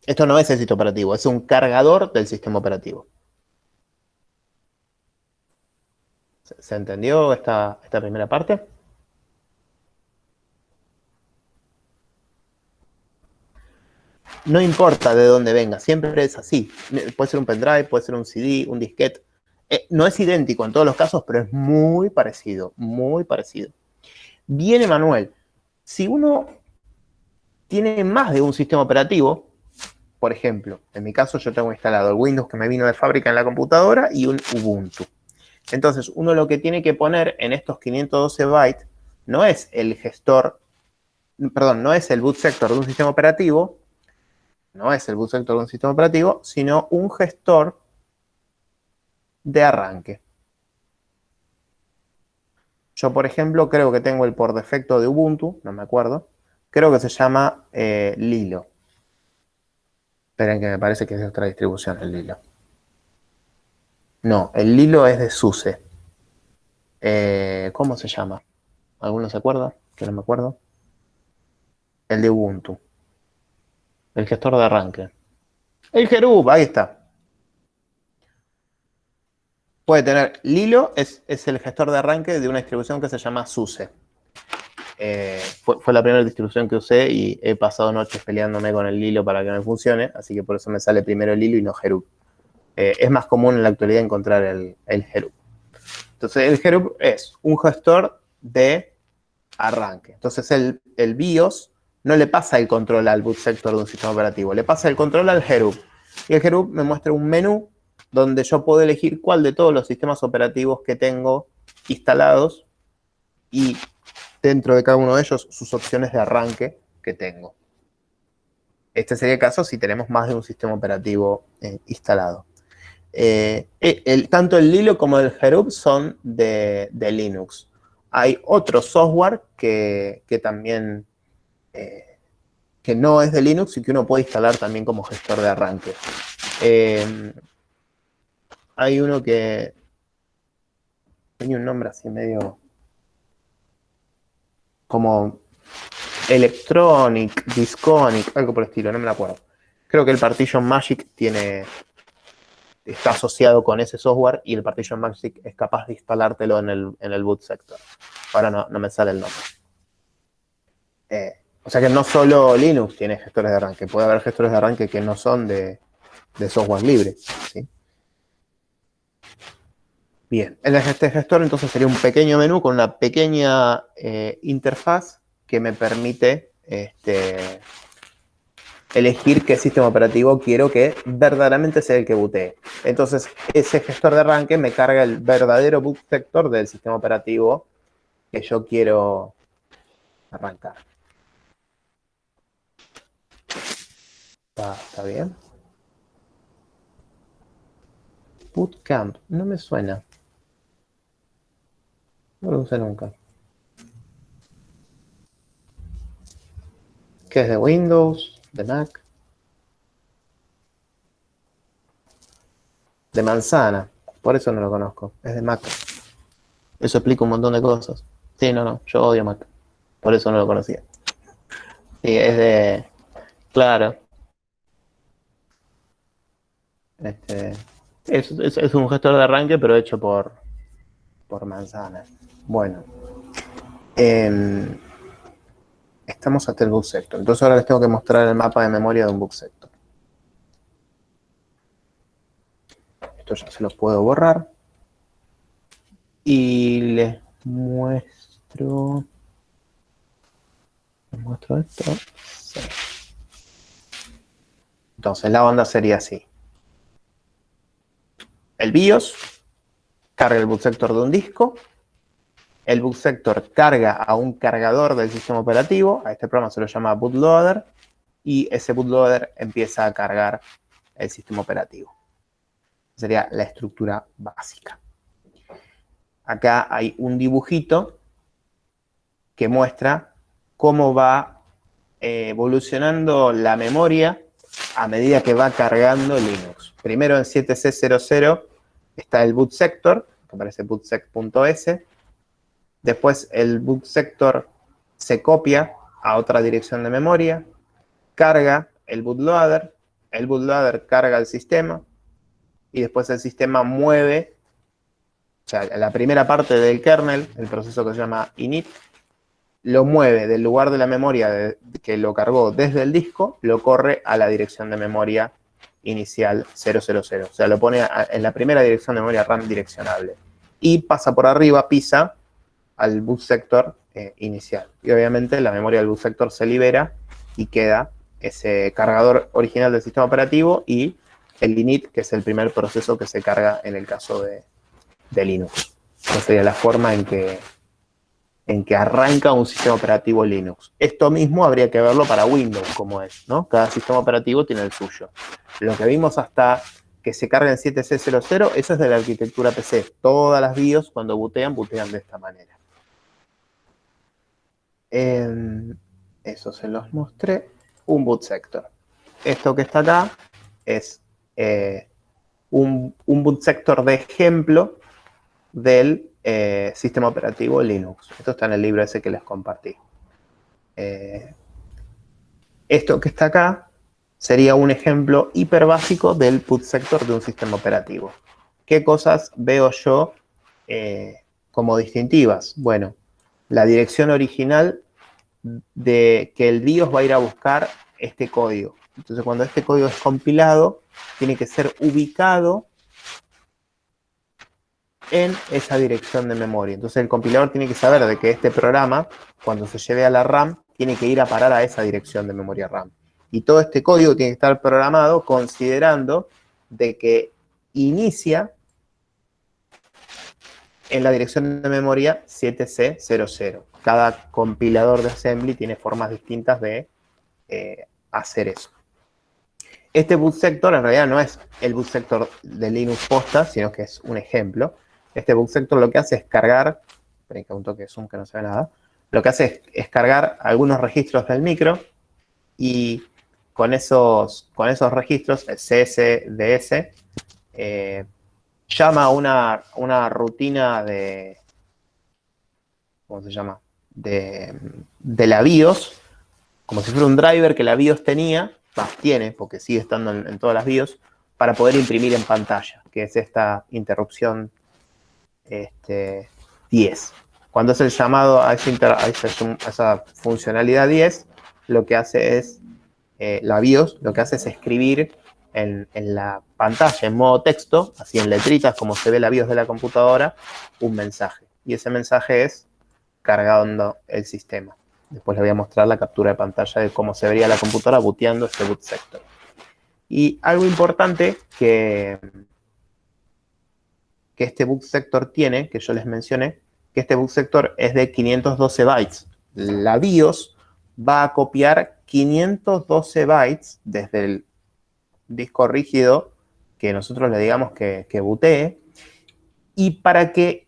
Esto no es el sistema operativo, es un cargador del sistema operativo. ¿Se entendió esta primera parte? No importa de dónde venga, siempre es así. Puede ser un pendrive, puede ser un CD, un disquete. No es idéntico en todos los casos, pero es muy parecido, muy parecido. Bien, Emanuel, si uno tiene más de un sistema operativo, por ejemplo, en mi caso yo tengo instalado el Windows que me vino de fábrica en la computadora y un Ubuntu. Entonces, uno lo que tiene que poner en estos 512 bytes no es el gestor, perdón, no es el boot sector de un sistema operativo, sino un gestor de arranque. Yo, por ejemplo, creo que tengo el por defecto de Ubuntu, no me acuerdo, creo que se llama Lilo. Esperen que me parece que es de otra distribución el Lilo. No, el Lilo es de SUSE. ¿Cómo se llama? ¿Alguno se acuerda? Que no me acuerdo. El de Ubuntu. El gestor de arranque. El Cherub, ahí está. Puede tener Lilo, es el gestor de arranque de una distribución que se llama SUSE. Fue la primera distribución que usé y he pasado noches peleándome con el Lilo para que me funcione, así que por eso me sale primero el Lilo y no Cherub. Es más común en la actualidad encontrar el Cherub. Entonces el Cherub es un gestor de arranque. Entonces el BIOS no le pasa el control al boot sector de un sistema operativo, le pasa el control al Cherub. Y el Cherub me muestra un menú donde yo puedo elegir cuál de todos los sistemas operativos que tengo instalados y dentro de cada uno de ellos sus opciones de arranque que tengo. Este sería el caso si tenemos más de un sistema operativo instalado. Tanto el Lilo como el Cherub son de Linux. Hay otro software que también que no es de Linux y que uno puede instalar también como gestor de arranque. Hay uno que tiene un nombre así medio como Electronic, Disconic, algo por el estilo, no me lo acuerdo. Creo que el Partition Magic está asociado con ese software y el Partition Magic es capaz de instalártelo en el boot sector. Ahora no me sale el nombre. O sea que no solo Linux tiene gestores de arranque, puede haber gestores de arranque que no son de software libre, ¿sí? Bien, este gestor entonces sería un pequeño menú con una pequeña interfaz que me permite elegir qué sistema operativo quiero que verdaderamente sea el que bootee. Entonces, ese gestor de arranque me carga el verdadero boot sector del sistema operativo que yo quiero arrancar. ¿Está bien? Bootcamp, no me suena. No lo usé nunca. ¿Qué es de Windows? ¿De Mac? De manzana. Por eso no lo conozco. Es de Mac. Eso explica un montón de cosas. Sí, no. Yo odio Mac. Por eso no lo conocía. Sí, es de... Claro. Es un gestor de arranque, pero hecho por manzana. Bueno. Estamos hasta el boot sector. Entonces ahora les tengo que mostrar el mapa de memoria de un boot sector. Esto ya se los puedo borrar. Y les muestro... ¿Les muestro esto? Sí. Entonces la onda sería así. El BIOS carga el boot sector de un disco. El boot sector carga a un cargador del sistema operativo. A este programa se lo llama bootloader. Y ese bootloader empieza a cargar el sistema operativo. Sería la estructura básica. Acá hay un dibujito que muestra cómo va evolucionando la memoria a medida que va cargando Linux. Primero en 7C00 está el boot sector, que aparece bootsec.s. Después el boot sector se copia a otra dirección de memoria, carga el bootloader carga el sistema, y después el sistema mueve, o sea, la primera parte del kernel, el proceso que se llama init, lo mueve del lugar de la memoria que lo cargó desde el disco, lo corre a la dirección de memoria inicial 000. O sea, lo pone en la primera dirección de memoria RAM direccionable. Y pasa por arriba, pisa al boot sector inicial. Y obviamente la memoria del boot sector se libera y queda ese cargador original del sistema operativo y el init, que es el primer proceso que se carga en el caso de Linux. Esa sería la forma en que arranca un sistema operativo Linux. Esto mismo habría que verlo para Windows, como es, ¿no? Cada sistema operativo tiene el suyo. Lo que vimos hasta que se carga en 7C00, eso es de la arquitectura PC. Todas las BIOS, cuando bootean de esta manera. Eso se los mostré. Un boot sector. Esto que está acá es un boot sector de ejemplo del sistema operativo Linux. Esto está en el libro ese que les compartí. Esto que está acá sería un ejemplo hiper básico del boot sector de un sistema operativo. ¿Qué cosas veo yo como distintivas? Bueno, la dirección original de que el BIOS va a ir a buscar este código. Entonces, cuando este código es compilado, tiene que ser ubicado en esa dirección de memoria. Entonces, el compilador tiene que saber de que este programa, cuando se lleve a la RAM, tiene que ir a parar a esa dirección de memoria RAM. Y todo este código tiene que estar programado considerando de que inicia en la dirección de memoria 7C00. Cada compilador de assembly tiene formas distintas de hacer eso. Este boot sector en realidad no es el boot sector de Linux posta, sino que es un ejemplo. Este boot sector lo que hace es cargar, esperen que un toque de zoom que no se ve nada, lo que hace es cargar algunos registros del micro y con esos registros, el CSDS, llama a una rutina de, ¿cómo se llama? De la BIOS, como si fuera un driver que la BIOS tiene, porque sigue estando en todas las BIOS, para poder imprimir en pantalla, que es esta interrupción 10. Cuando es el llamado a esa funcionalidad 10, lo que hace es, la BIOS, lo que hace es escribir en la pantalla, en modo texto, así en letritas, como se ve la BIOS de la computadora, un mensaje. Y ese mensaje es cargando el sistema. Después les voy a mostrar la captura de pantalla de cómo se vería la computadora booteando este boot sector. Y algo importante que este boot sector tiene, que yo les mencioné, que este boot sector es de 512 bytes. La BIOS va a copiar 512 bytes desde el disco rígido que nosotros le digamos que bootee. Y para que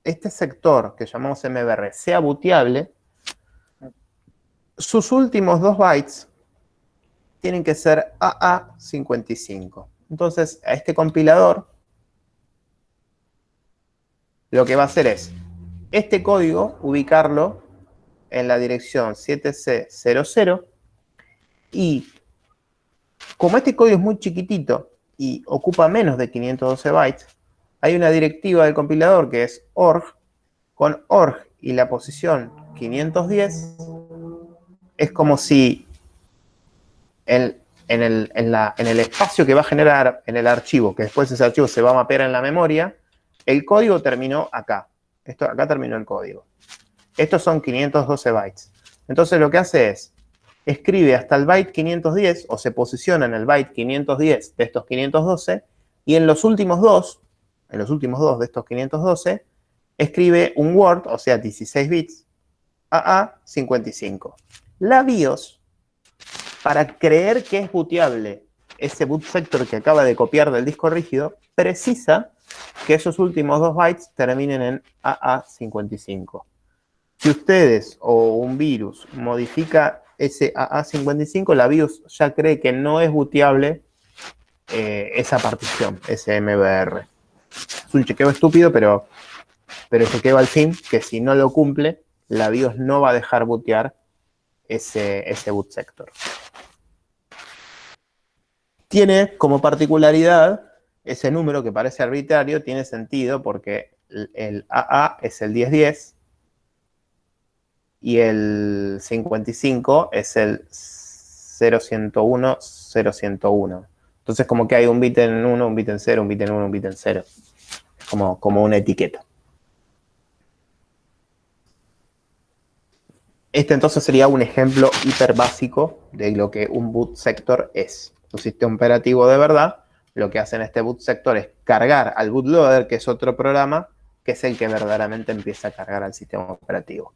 este sector que llamamos MBR sea booteable, sus últimos 2 bytes tienen que ser AA55. Entonces, a este compilador lo que va a hacer es este código ubicarlo en la dirección 7C00 y como este código es muy chiquitito y ocupa menos de 512 bytes, hay una directiva del compilador que es org, con org y la posición 510, es como si en el espacio que va a generar en el archivo, que después ese archivo se va a mapear en la memoria, el código terminó acá. Acá terminó el código. Estos son 512 bytes. Entonces lo que hace es, escribe hasta el byte 510, o se posiciona en el byte 510 de estos 512, y en los últimos dos de estos 512, escribe un word, o sea, 16 bits, AA55. La BIOS, para creer que es booteable ese boot sector que acaba de copiar del disco rígido, precisa que esos últimos 2 bytes terminen en AA55. Si ustedes o un virus modifica ese AA55, la BIOS ya cree que no es booteable esa partición, ese MBR. Es un chequeo estúpido, pero chequeo al fin que si no lo cumple, la BIOS no va a dejar bootear ese boot sector. Tiene como particularidad ese número que parece arbitrario, tiene sentido porque el AA es el 1010 y el 55 es el 0101 0101. Entonces como que hay un bit en 1, un bit en 0, un bit en 1, un bit en 0. Es como una etiqueta. Este entonces sería un ejemplo hiper básico de lo que un boot sector es. Un sistema operativo de verdad, lo que hace en este boot sector es cargar al bootloader, que es otro programa, que es el que verdaderamente empieza a cargar al sistema operativo.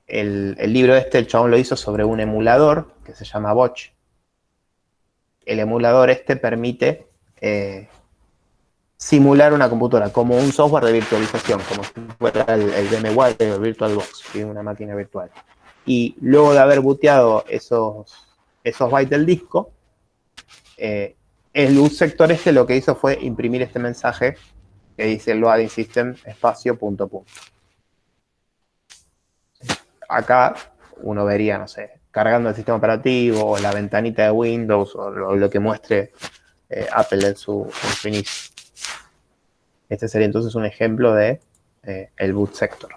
El libro el chabón lo hizo sobre un emulador que se llama Botch. El emulador permite simular una computadora como un software de virtualización, como si fuera el VMware o el VirtualBox, ¿sí? Una máquina virtual. Y luego de haber booteado esos bytes del disco, el boot sector lo que hizo fue imprimir este mensaje que dice loading system espacio punto punto. Acá uno vería, no sé, cargando el sistema operativo o la ventanita de Windows o lo que muestre Apple en su inicio. Este sería entonces un ejemplo de el boot sector.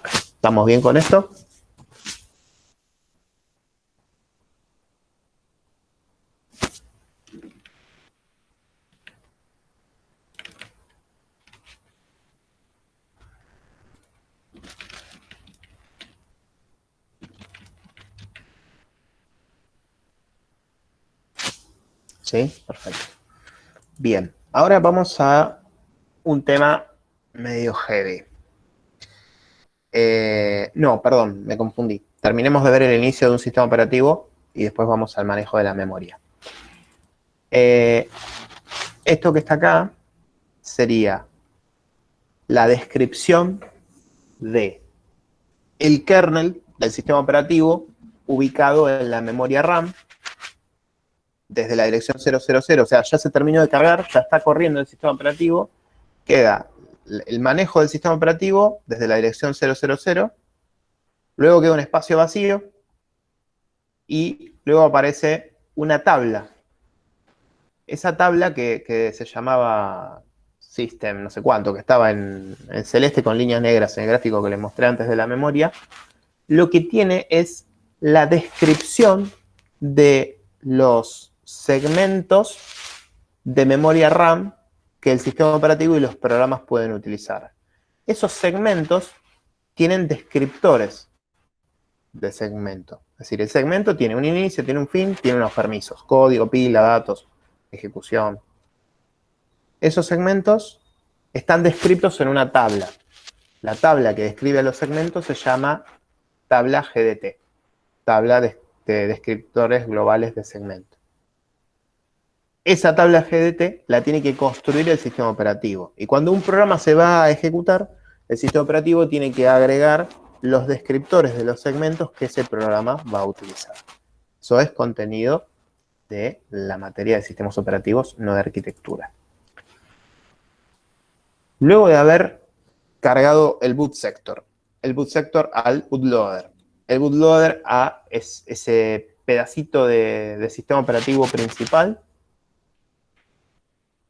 ¿Estamos bien con esto? Sí, perfecto. Bien, ahora vamos a un tema medio heavy. No, perdón, me confundí. Terminemos de ver el inicio de un sistema operativo y después vamos al manejo de la memoria. Esto que está acá sería la descripción de el kernel del sistema operativo ubicado en la memoria RAM desde la dirección 000, o sea, ya se terminó de cargar, ya está corriendo el sistema operativo, queda el manejo del sistema operativo desde la dirección 000, luego queda un espacio vacío y luego aparece una tabla. Esa tabla que se llamaba System, no sé cuánto, que estaba en celeste con líneas negras en el gráfico que les mostré antes de la memoria, lo que tiene es la descripción de los segmentos de memoria RAM que el sistema operativo y los programas pueden utilizar. Esos segmentos tienen descriptores de segmento. Es decir, el segmento tiene un inicio, tiene un fin, tiene unos permisos, código, pila, datos, ejecución. Esos segmentos están descritos en una tabla. La tabla que describe los segmentos se llama tabla GDT, tabla de descriptores globales de segmento. Esa tabla GDT la tiene que construir el sistema operativo. Y cuando un programa se va a ejecutar, el sistema operativo tiene que agregar los descriptores de los segmentos que ese programa va a utilizar. Eso es contenido de la materia de sistemas operativos, no de arquitectura. Luego de haber cargado el boot sector al bootloader. El bootloader es ese pedacito de sistema operativo principal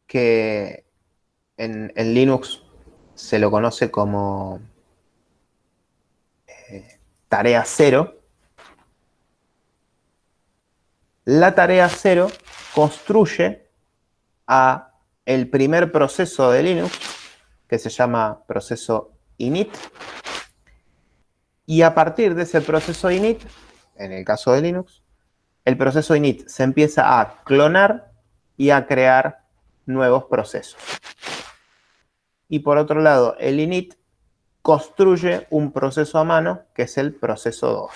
que en Linux se lo conoce como tarea 0. La tarea 0 construye a el primer proceso de Linux, que se llama proceso init, y a partir de ese proceso init, en el caso de Linux, el proceso init se empieza a clonar y a crear nuevos procesos. Y por otro lado, el init construye un proceso a mano, que es el proceso 2.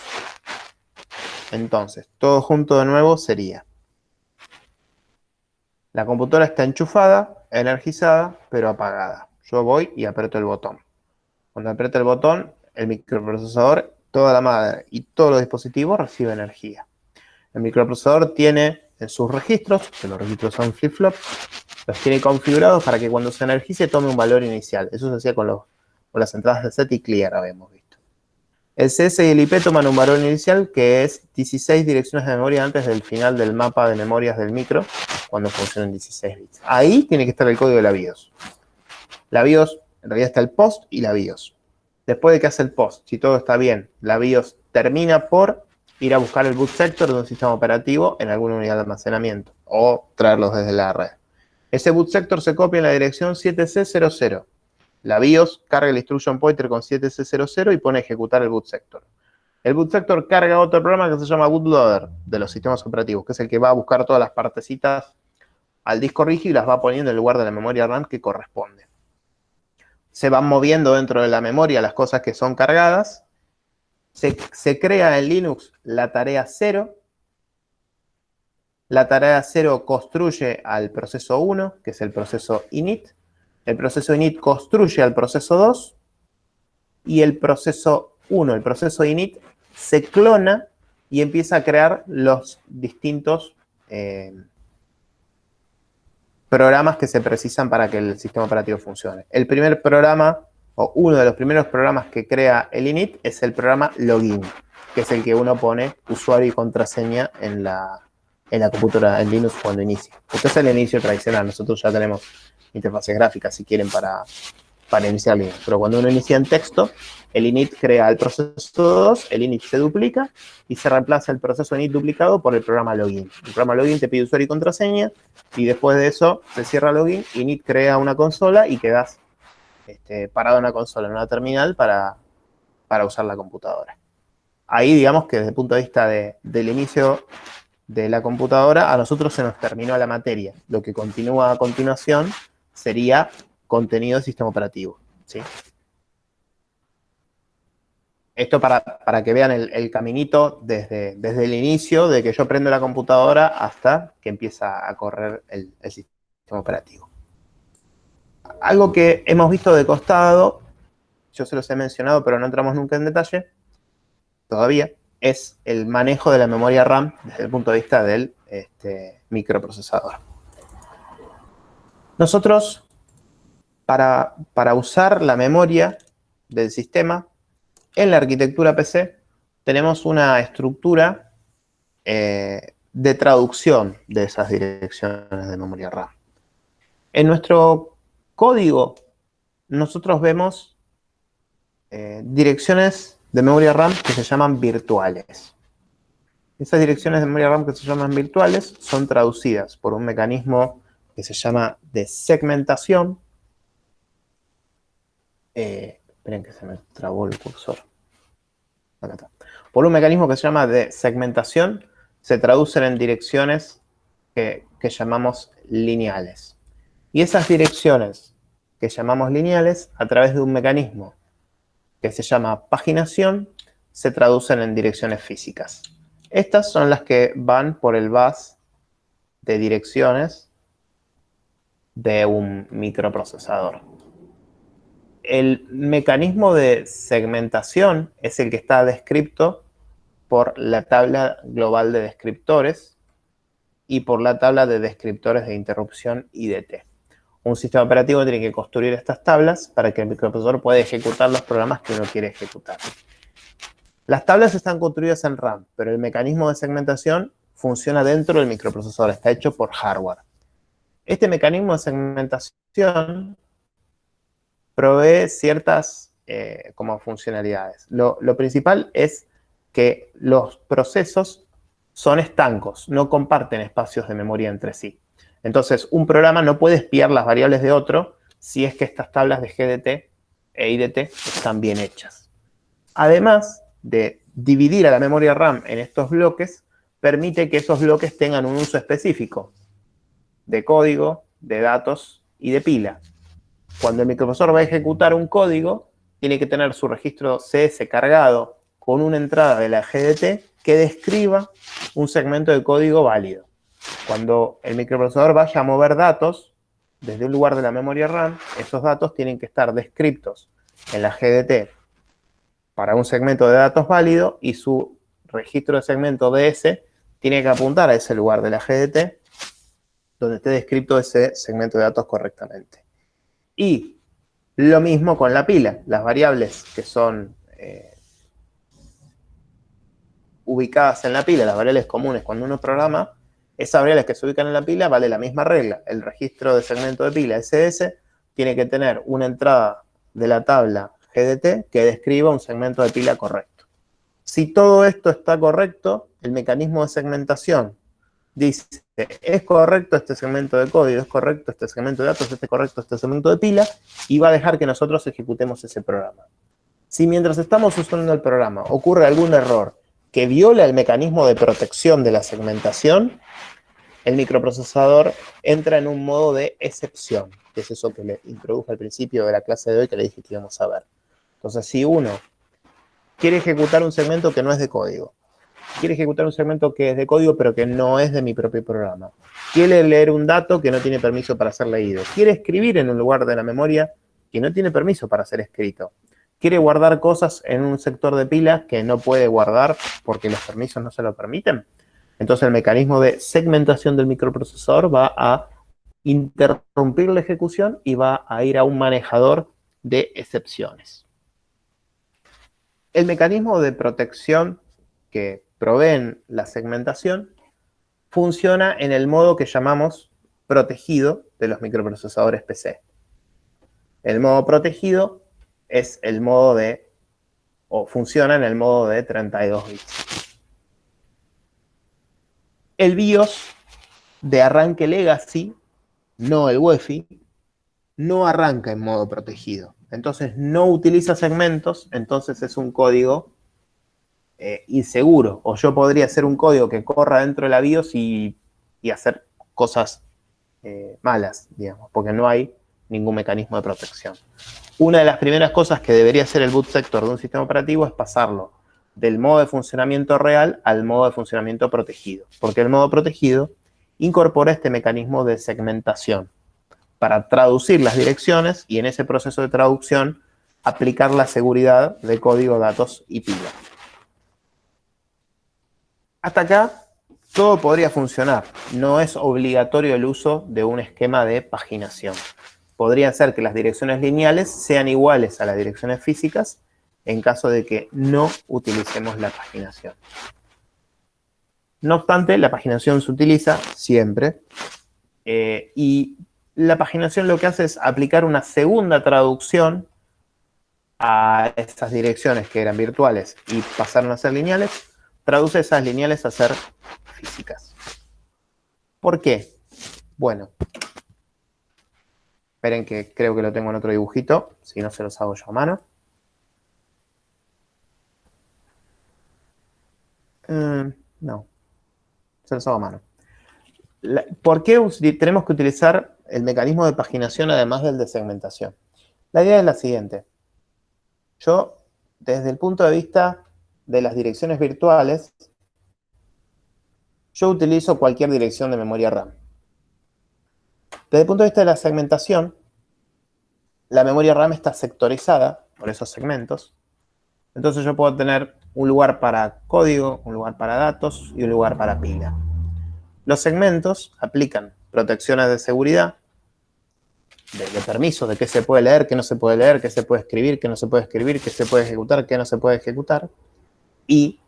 Entonces, todo junto de nuevo sería: la computadora está enchufada, energizada, pero apagada. Yo voy y aprieto el botón. Cuando aprieto el botón, el microprocesador toda la madre y todos los dispositivos reciben energía. El microprocesador tiene en sus registros, que los registros son flip-flop, los tiene configurados para que cuando se energice tome un valor inicial. Eso se hacía con las entradas de set y clear, habíamos visto. El CS y el IP toman un valor inicial que es 16 direcciones de memoria antes del final del mapa de memorias del micro, cuando funcionan 16 bits. Ahí tiene que estar el código de la BIOS. La BIOS, en realidad está el post y la BIOS. Después de que hace el post, si todo está bien, la BIOS termina por ir a buscar el boot sector de un sistema operativo en alguna unidad de almacenamiento o traerlos desde la red. Ese boot sector se copia en la dirección 7C00. La BIOS carga el instruction pointer con 7C00 y pone a ejecutar el boot sector. El boot sector carga otro programa que se llama bootloader de los sistemas operativos, que es el que va a buscar todas las partecitas al disco rígido y las va poniendo en el lugar de la memoria RAM que corresponde. Se van moviendo dentro de la memoria las cosas que son cargadas. Se crea en Linux la tarea 0. La tarea 0 construye al proceso 1, que es el proceso init. El proceso init construye al proceso 2. Y el proceso 1, el proceso init, se clona y empieza a crear los distintos programas que se precisan para que el sistema operativo funcione. El primer programa, o uno de los primeros programas que crea el init, es el programa login, que es el que uno pone usuario y contraseña en la computadora, en Linux, cuando inicia. Esto es el inicio tradicional. Nosotros ya tenemos interfaces gráficas, si quieren, para iniciar Linux. Pero cuando uno inicia en texto, el init crea el proceso 2, el init se duplica y se reemplaza el proceso init duplicado por el programa login. El programa login te pide usuario y contraseña y después de eso se cierra login, init crea una consola y quedas parado en una consola, en una terminal para usar la computadora. Ahí, digamos que desde el punto de vista del inicio de la computadora, a nosotros se nos terminó la materia. Lo que continúa a continuación sería contenido del sistema operativo, ¿sí? Esto para que vean el caminito desde el inicio, de que yo prendo la computadora hasta que empieza a correr el sistema operativo. Algo que hemos visto de costado, yo se los he mencionado, pero no entramos nunca en detalle, todavía, es el manejo de la memoria RAM desde el punto de vista del microprocesador. Nosotros, para usar la memoria del sistema, en la arquitectura PC tenemos una estructura de traducción de esas direcciones de memoria RAM. En nuestro código, nosotros vemos direcciones de memoria RAM que se llaman virtuales. Esas direcciones de memoria RAM que se llaman virtuales son traducidas por un mecanismo que se llama de segmentación. Esperen que se me trabó el cursor. Acá está. Por un mecanismo que se llama de segmentación, se traducen en direcciones que llamamos lineales. Y esas direcciones que llamamos lineales, a través de un mecanismo que se llama paginación, se traducen en direcciones físicas. Estas son las que van por el bus de direcciones de un microprocesador. El mecanismo de segmentación es el que está descrito por la tabla global de descriptores y por la tabla de descriptores de interrupción IDT. Un sistema operativo tiene que construir estas tablas para que el microprocesador pueda ejecutar los programas que uno quiere ejecutar. Las tablas están construidas en RAM, pero el mecanismo de segmentación funciona dentro del microprocesador, está hecho por hardware. Este mecanismo de segmentación provee ciertas como funcionalidades. Lo principal es que los procesos son estancos, no comparten espacios de memoria entre sí. Entonces, un programa no puede espiar las variables de otro si es que estas tablas de GDT e IDT están bien hechas. Además de dividir a la memoria RAM en estos bloques, permite que esos bloques tengan un uso específico de código, de datos y de pila. Cuando el microprocesador va a ejecutar un código, tiene que tener su registro CS cargado con una entrada de la GDT que describa un segmento de código válido. Cuando el microprocesador vaya a mover datos desde un lugar de la memoria RAM, esos datos tienen que estar descritos en la GDT para un segmento de datos válido y su registro de segmento DS tiene que apuntar a ese lugar de la GDT donde esté descrito ese segmento de datos correctamente. Y lo mismo con la pila. Las variables que son ubicadas en la pila, las variables comunes cuando uno programa, esas variables que se ubican en la pila vale la misma regla. El registro de segmento de pila SS tiene que tener una entrada de la tabla GDT que describa un segmento de pila correcto. Si todo esto está correcto, el mecanismo de segmentación dice, es correcto este segmento de código, es correcto este segmento de datos, es correcto este segmento de pila, y va a dejar que nosotros ejecutemos ese programa. Si mientras estamos usando el programa ocurre algún error que viola el mecanismo de protección de la segmentación, el microprocesador entra en un modo de excepción, que es eso que le introduje al principio de la clase de hoy que le dije que íbamos a ver. Entonces, si uno quiere ejecutar un segmento que no es de código, quiere ejecutar un segmento que es de código pero que no es de mi propio programa, quiere leer un dato que no tiene permiso para ser leído, quiere escribir en un lugar de la memoria que no tiene permiso para ser escrito, quiere guardar cosas en un sector de pila que no puede guardar porque los permisos no se lo permiten, entonces el mecanismo de segmentación del microprocesador va a interrumpir la ejecución y va a ir a un manejador de excepciones. El mecanismo de protección que proveen la segmentación funciona en el modo que llamamos protegido de los microprocesadores PC. El modo protegido es el modo de, o funciona en el modo de 32 bits. El BIOS de arranque legacy, no el UEFI, no arranca en modo protegido. Entonces no utiliza segmentos, entonces es un código inseguro. O yo podría hacer un código que corra dentro de la BIOS y hacer cosas malas, digamos, porque no hay ningún mecanismo de protección. Una de las primeras cosas que debería hacer el boot sector de un sistema operativo es pasarlo del modo de funcionamiento real al modo de funcionamiento protegido, porque el modo protegido incorpora este mecanismo de segmentación para traducir las direcciones y en ese proceso de traducción aplicar la seguridad de código, datos y pila. Hasta acá todo podría funcionar. No es obligatorio el uso de un esquema de paginación. Podría ser que las direcciones lineales sean iguales a las direcciones físicas en caso de que no utilicemos la paginación. No obstante, la paginación se utiliza siempre y la paginación lo que hace es aplicar una segunda traducción a esas direcciones que eran virtuales y pasaron a ser lineales, traduce esas lineales a ser físicas. ¿Por qué? Bueno, esperen que creo que lo tengo en otro dibujito, si no se los hago yo a mano. No, se los hago a mano. ¿Por qué tenemos que utilizar el mecanismo de paginación además del de segmentación? La idea es la siguiente. Yo, desde el punto de vista de las direcciones virtuales, yo utilizo cualquier dirección de memoria RAM. Desde el punto de vista de la segmentación, la memoria RAM está sectorizada por esos segmentos. Entonces yo puedo tener un lugar para código, un lugar para datos y un lugar para pila. Los segmentos aplican protecciones de seguridad, de permisos, de qué se puede leer, qué no se puede leer, qué se puede escribir, qué no se puede escribir, qué se puede ejecutar, qué no se puede ejecutar. Y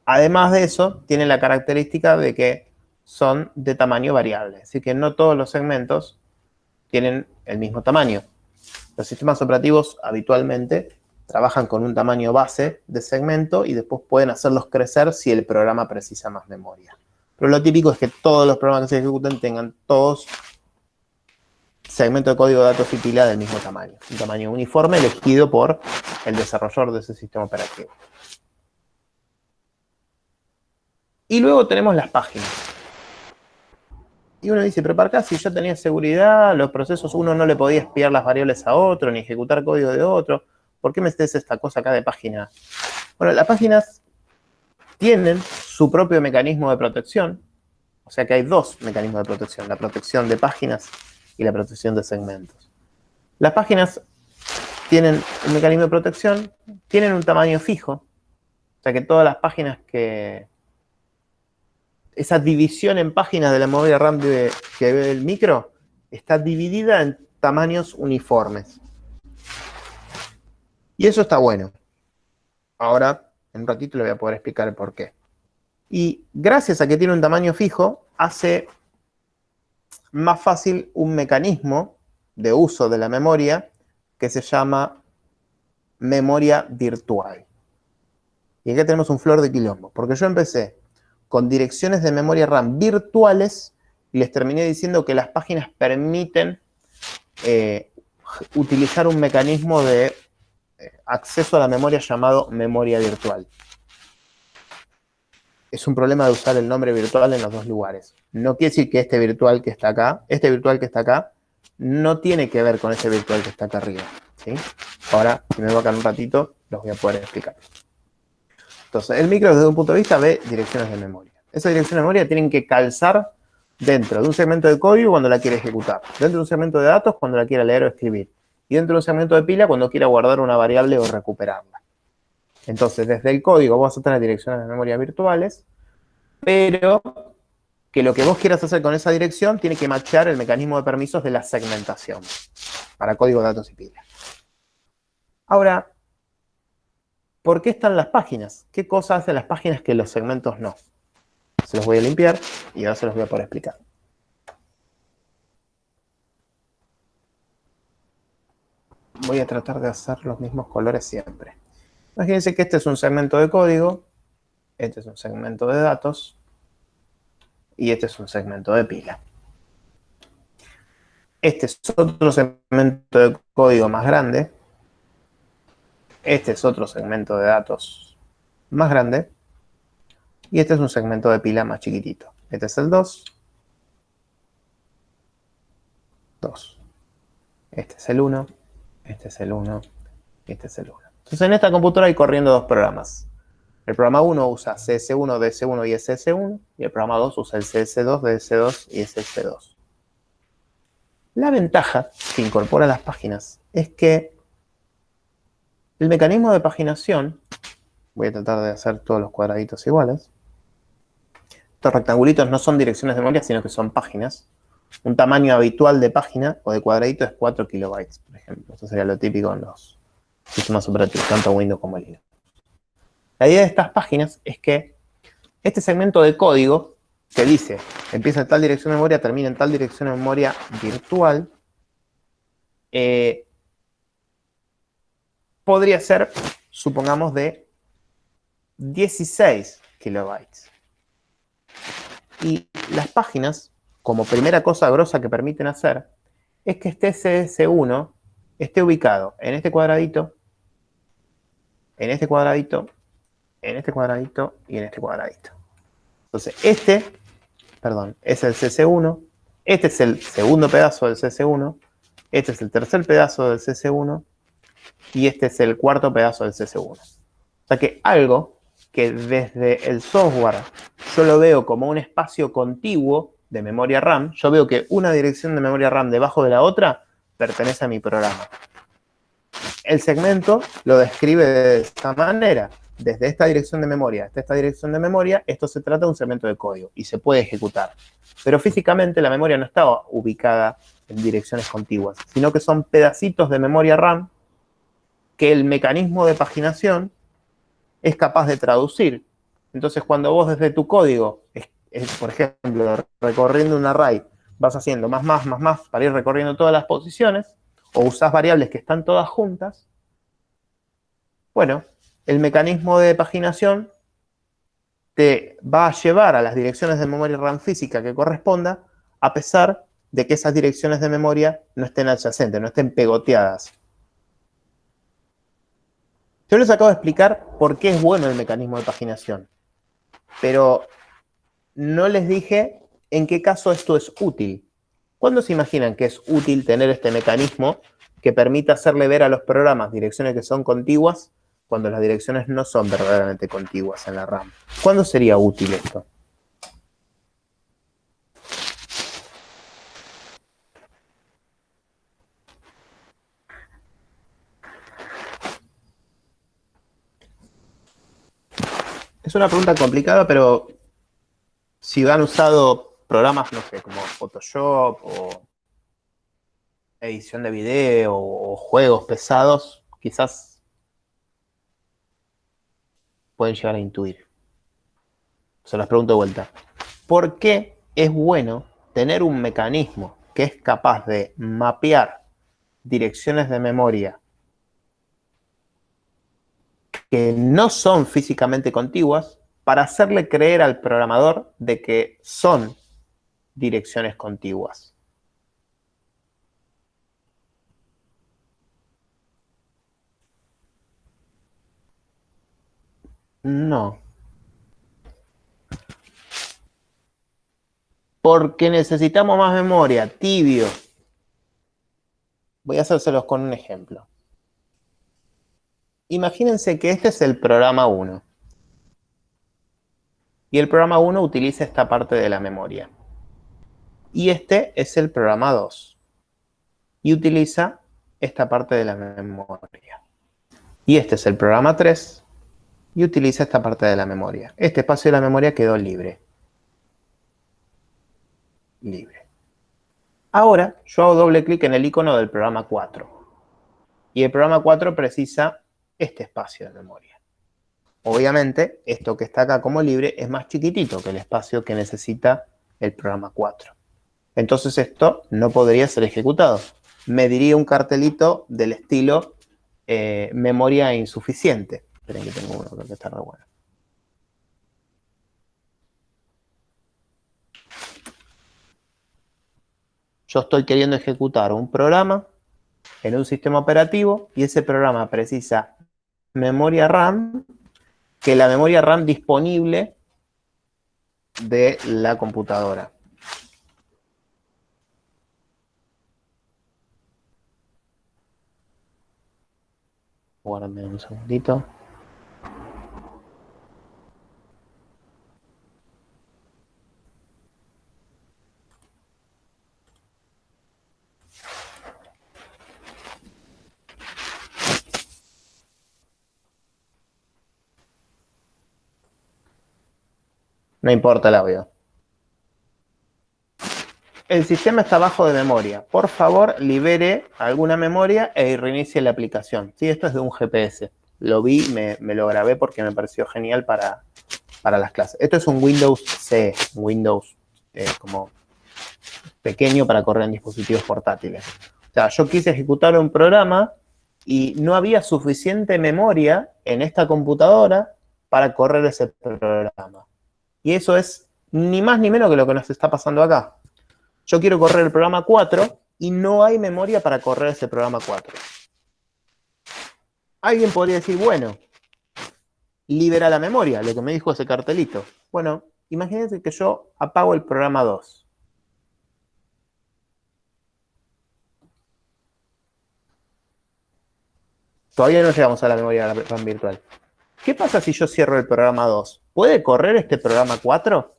además de eso, tienen la característica de que son de tamaño variable. Así que no todos los segmentos tienen el mismo tamaño. Los sistemas operativos habitualmente trabajan con un tamaño base de segmento y después pueden hacerlos crecer si el programa precisa más memoria. Pero lo típico es que todos los programas que se ejecuten tengan todos segmentos de código, datos y pila del mismo tamaño. Un tamaño uniforme elegido por el desarrollador de ese sistema operativo. Y luego tenemos las páginas. Y uno dice, pero para acá, si yo tenía seguridad, los procesos, uno no le podía espiar las variables a otro, ni ejecutar código de otro. ¿Por qué me estés esta cosa acá de página? Bueno, las páginas tienen su propio mecanismo de protección. O sea que hay dos mecanismos de protección. La protección de páginas y la protección de segmentos. Las páginas tienen un mecanismo de protección, tienen un tamaño fijo, o sea que todas las páginas que... Esa división en páginas de la memoria RAM que ve el micro está dividida en tamaños uniformes. Y eso está bueno. Ahora, en un ratito le voy a poder explicar el por qué. Y gracias a que tiene un tamaño fijo, hace más fácil un mecanismo de uso de la memoria que se llama memoria virtual. Y acá tenemos un flor de quilombo, porque yo empecé con direcciones de memoria RAM virtuales y les terminé diciendo que las páginas permiten utilizar un mecanismo de acceso a la memoria llamado memoria virtual. Es un problema de usar el nombre virtual en los dos lugares. No quiere decir que este virtual que está acá, no tiene que ver con este virtual que está acá arriba. ¿Sí? Ahora, si me voy acá en un ratito, los voy a poder explicar. Entonces, el micro desde un punto de vista ve direcciones de memoria. Esas direcciones de memoria tienen que calzar dentro de un segmento de código cuando la quiere ejecutar, dentro de un segmento de datos cuando la quiera leer o escribir, y dentro de un segmento de pila cuando quiera guardar una variable o recuperarla. Entonces, desde el código vos vas a tener direcciones de memoria virtuales, pero que lo que vos quieras hacer con esa dirección tiene que matchar el mecanismo de permisos de la segmentación para código, datos y pila. Ahora, ¿por qué están las páginas? ¿Qué cosas hacen las páginas que los segmentos no? Se los voy a limpiar y ahora se los voy a poder explicar. Voy a tratar de hacer los mismos colores siempre. Imagínense que este es un segmento de código, este es un segmento de datos y este es un segmento de pila. Este es otro segmento de código más grande. Este es otro segmento de datos más grande. Y este es un segmento de pila más chiquitito. Este es el 2. 2. Este es el 1. Este es el 1. Y este es el 1. Entonces en esta computadora hay corriendo dos programas. El programa 1 usa CS1, DS1 y SS1. Y el programa 2 usa el CS2, DS2 y SS2. La ventaja que incorpora las páginas es que el mecanismo de paginación, voy a tratar de hacer todos los cuadraditos iguales. Estos rectangulitos no son direcciones de memoria, sino que son páginas. Un tamaño habitual de página o de cuadradito es 4 kilobytes, por ejemplo. Esto sería lo típico en los sistemas operativos, tanto Windows como Linux. La idea de estas páginas es que este segmento de código que dice empieza en tal dirección de memoria, termina en tal dirección de memoria virtual, podría ser, supongamos, de 16 kilobytes. Y las páginas, como primera cosa grosa que permiten hacer, es que este CS1 esté ubicado en este cuadradito, en este cuadradito, en este cuadradito y en este cuadradito. Entonces, este, es el CS1, este es el segundo pedazo del CS1, este es el tercer pedazo del CS1 y este es el cuarto pedazo del CS1. O sea que algo que desde el software yo lo veo como un espacio contiguo de memoria RAM, yo veo que una dirección de memoria RAM debajo de la otra pertenece a mi programa. El segmento lo describe de esta manera. Desde esta dirección de memoria hasta esta dirección de memoria, esto se trata de un segmento de código y se puede ejecutar. Pero físicamente la memoria no estaba ubicada en direcciones contiguas, sino que son pedacitos de memoria RAM que el mecanismo de paginación es capaz de traducir. Entonces, cuando vos desde tu código, por ejemplo, recorriendo un array, vas haciendo más para ir recorriendo todas las posiciones, o usás variables que están todas juntas, bueno, el mecanismo de paginación te va a llevar a las direcciones de memoria RAM física que corresponda, a pesar de que esas direcciones de memoria no estén adyacentes, no estén pegoteadas. Yo les acabo de explicar por qué es bueno el mecanismo de paginación, pero no les dije en qué caso esto es útil. ¿Cuándo se imaginan que es útil tener este mecanismo que permita hacerle ver a los programas direcciones que son contiguas cuando las direcciones no son verdaderamente contiguas en la RAM? ¿Cuándo sería útil esto? Es una pregunta complicada, pero si han usado programas, no sé, como Photoshop o edición de video o juegos pesados, quizás pueden llegar a intuir. Se las pregunto de vuelta. ¿Por qué es bueno tener un mecanismo que es capaz de mapear direcciones de memoria que no son físicamente contiguas para hacerle creer al programador de que son direcciones contiguas? No. Porque necesitamos más memoria, tibio. Voy a hacérselos con un ejemplo. Imagínense que este es el programa 1. Y el programa 1 utiliza esta parte de la memoria. Y este es el programa 2. Y utiliza esta parte de la memoria. Y este es el programa 3. Y utiliza esta parte de la memoria. Este espacio de la memoria quedó libre. Libre. Ahora yo hago doble clic en el icono del programa 4. Y el programa 4 precisa este espacio de memoria. Obviamente, esto que está acá como libre es más chiquitito que el espacio que necesita el programa 4. Entonces esto no podría ser ejecutado. Me diría un cartelito del estilo memoria insuficiente. Esperen que tengo uno, creo que está re bueno. Yo estoy queriendo ejecutar un programa en un sistema operativo y ese programa precisa memoria RAM, que la memoria RAM disponible de la computadora. Guárdame un segundito. No importa el audio. El sistema está bajo de memoria. Por favor, libere alguna memoria e reinicie la aplicación. Sí, esto es de un GPS. Lo vi, me lo grabé porque me pareció genial para las clases. Esto es un Windows C, Windows como pequeño para correr en dispositivos portátiles. O sea, yo quise ejecutar un programa y no había suficiente memoria en esta computadora para correr ese programa. Y eso es ni más ni menos que lo que nos está pasando acá. Yo quiero correr el programa 4 y no hay memoria para correr ese programa 4. Alguien podría decir, bueno, libera la memoria, lo que me dijo ese cartelito. Bueno, imagínense que yo apago el programa 2. Todavía no llegamos a la memoria RAM virtual. ¿Qué pasa si yo cierro el programa 2? ¿Puede correr este programa 4?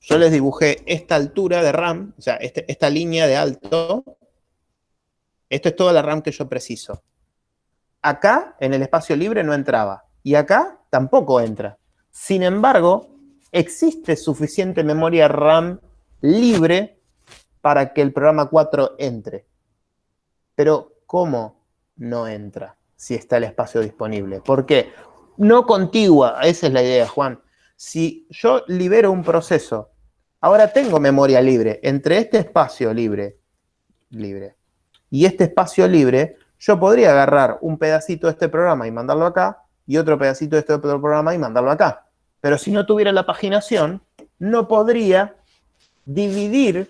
Yo les dibujé esta altura de RAM, o sea, esta línea de alto. Esto es toda la RAM que yo preciso. Acá, en el espacio libre, no entraba. Y acá tampoco entra. Sin embargo, existe suficiente memoria RAM libre para que el programa 4 entre. Pero, ¿cómo no entra si está el espacio disponible? ¿Por qué? No contigua, esa es la idea, Juan. Si yo libero un proceso, ahora tengo memoria libre. Entre este espacio libre y este espacio libre, yo podría agarrar un pedacito de este programa y mandarlo acá, y otro pedacito de este otro programa y mandarlo acá. Pero si no tuviera la paginación, no podría dividir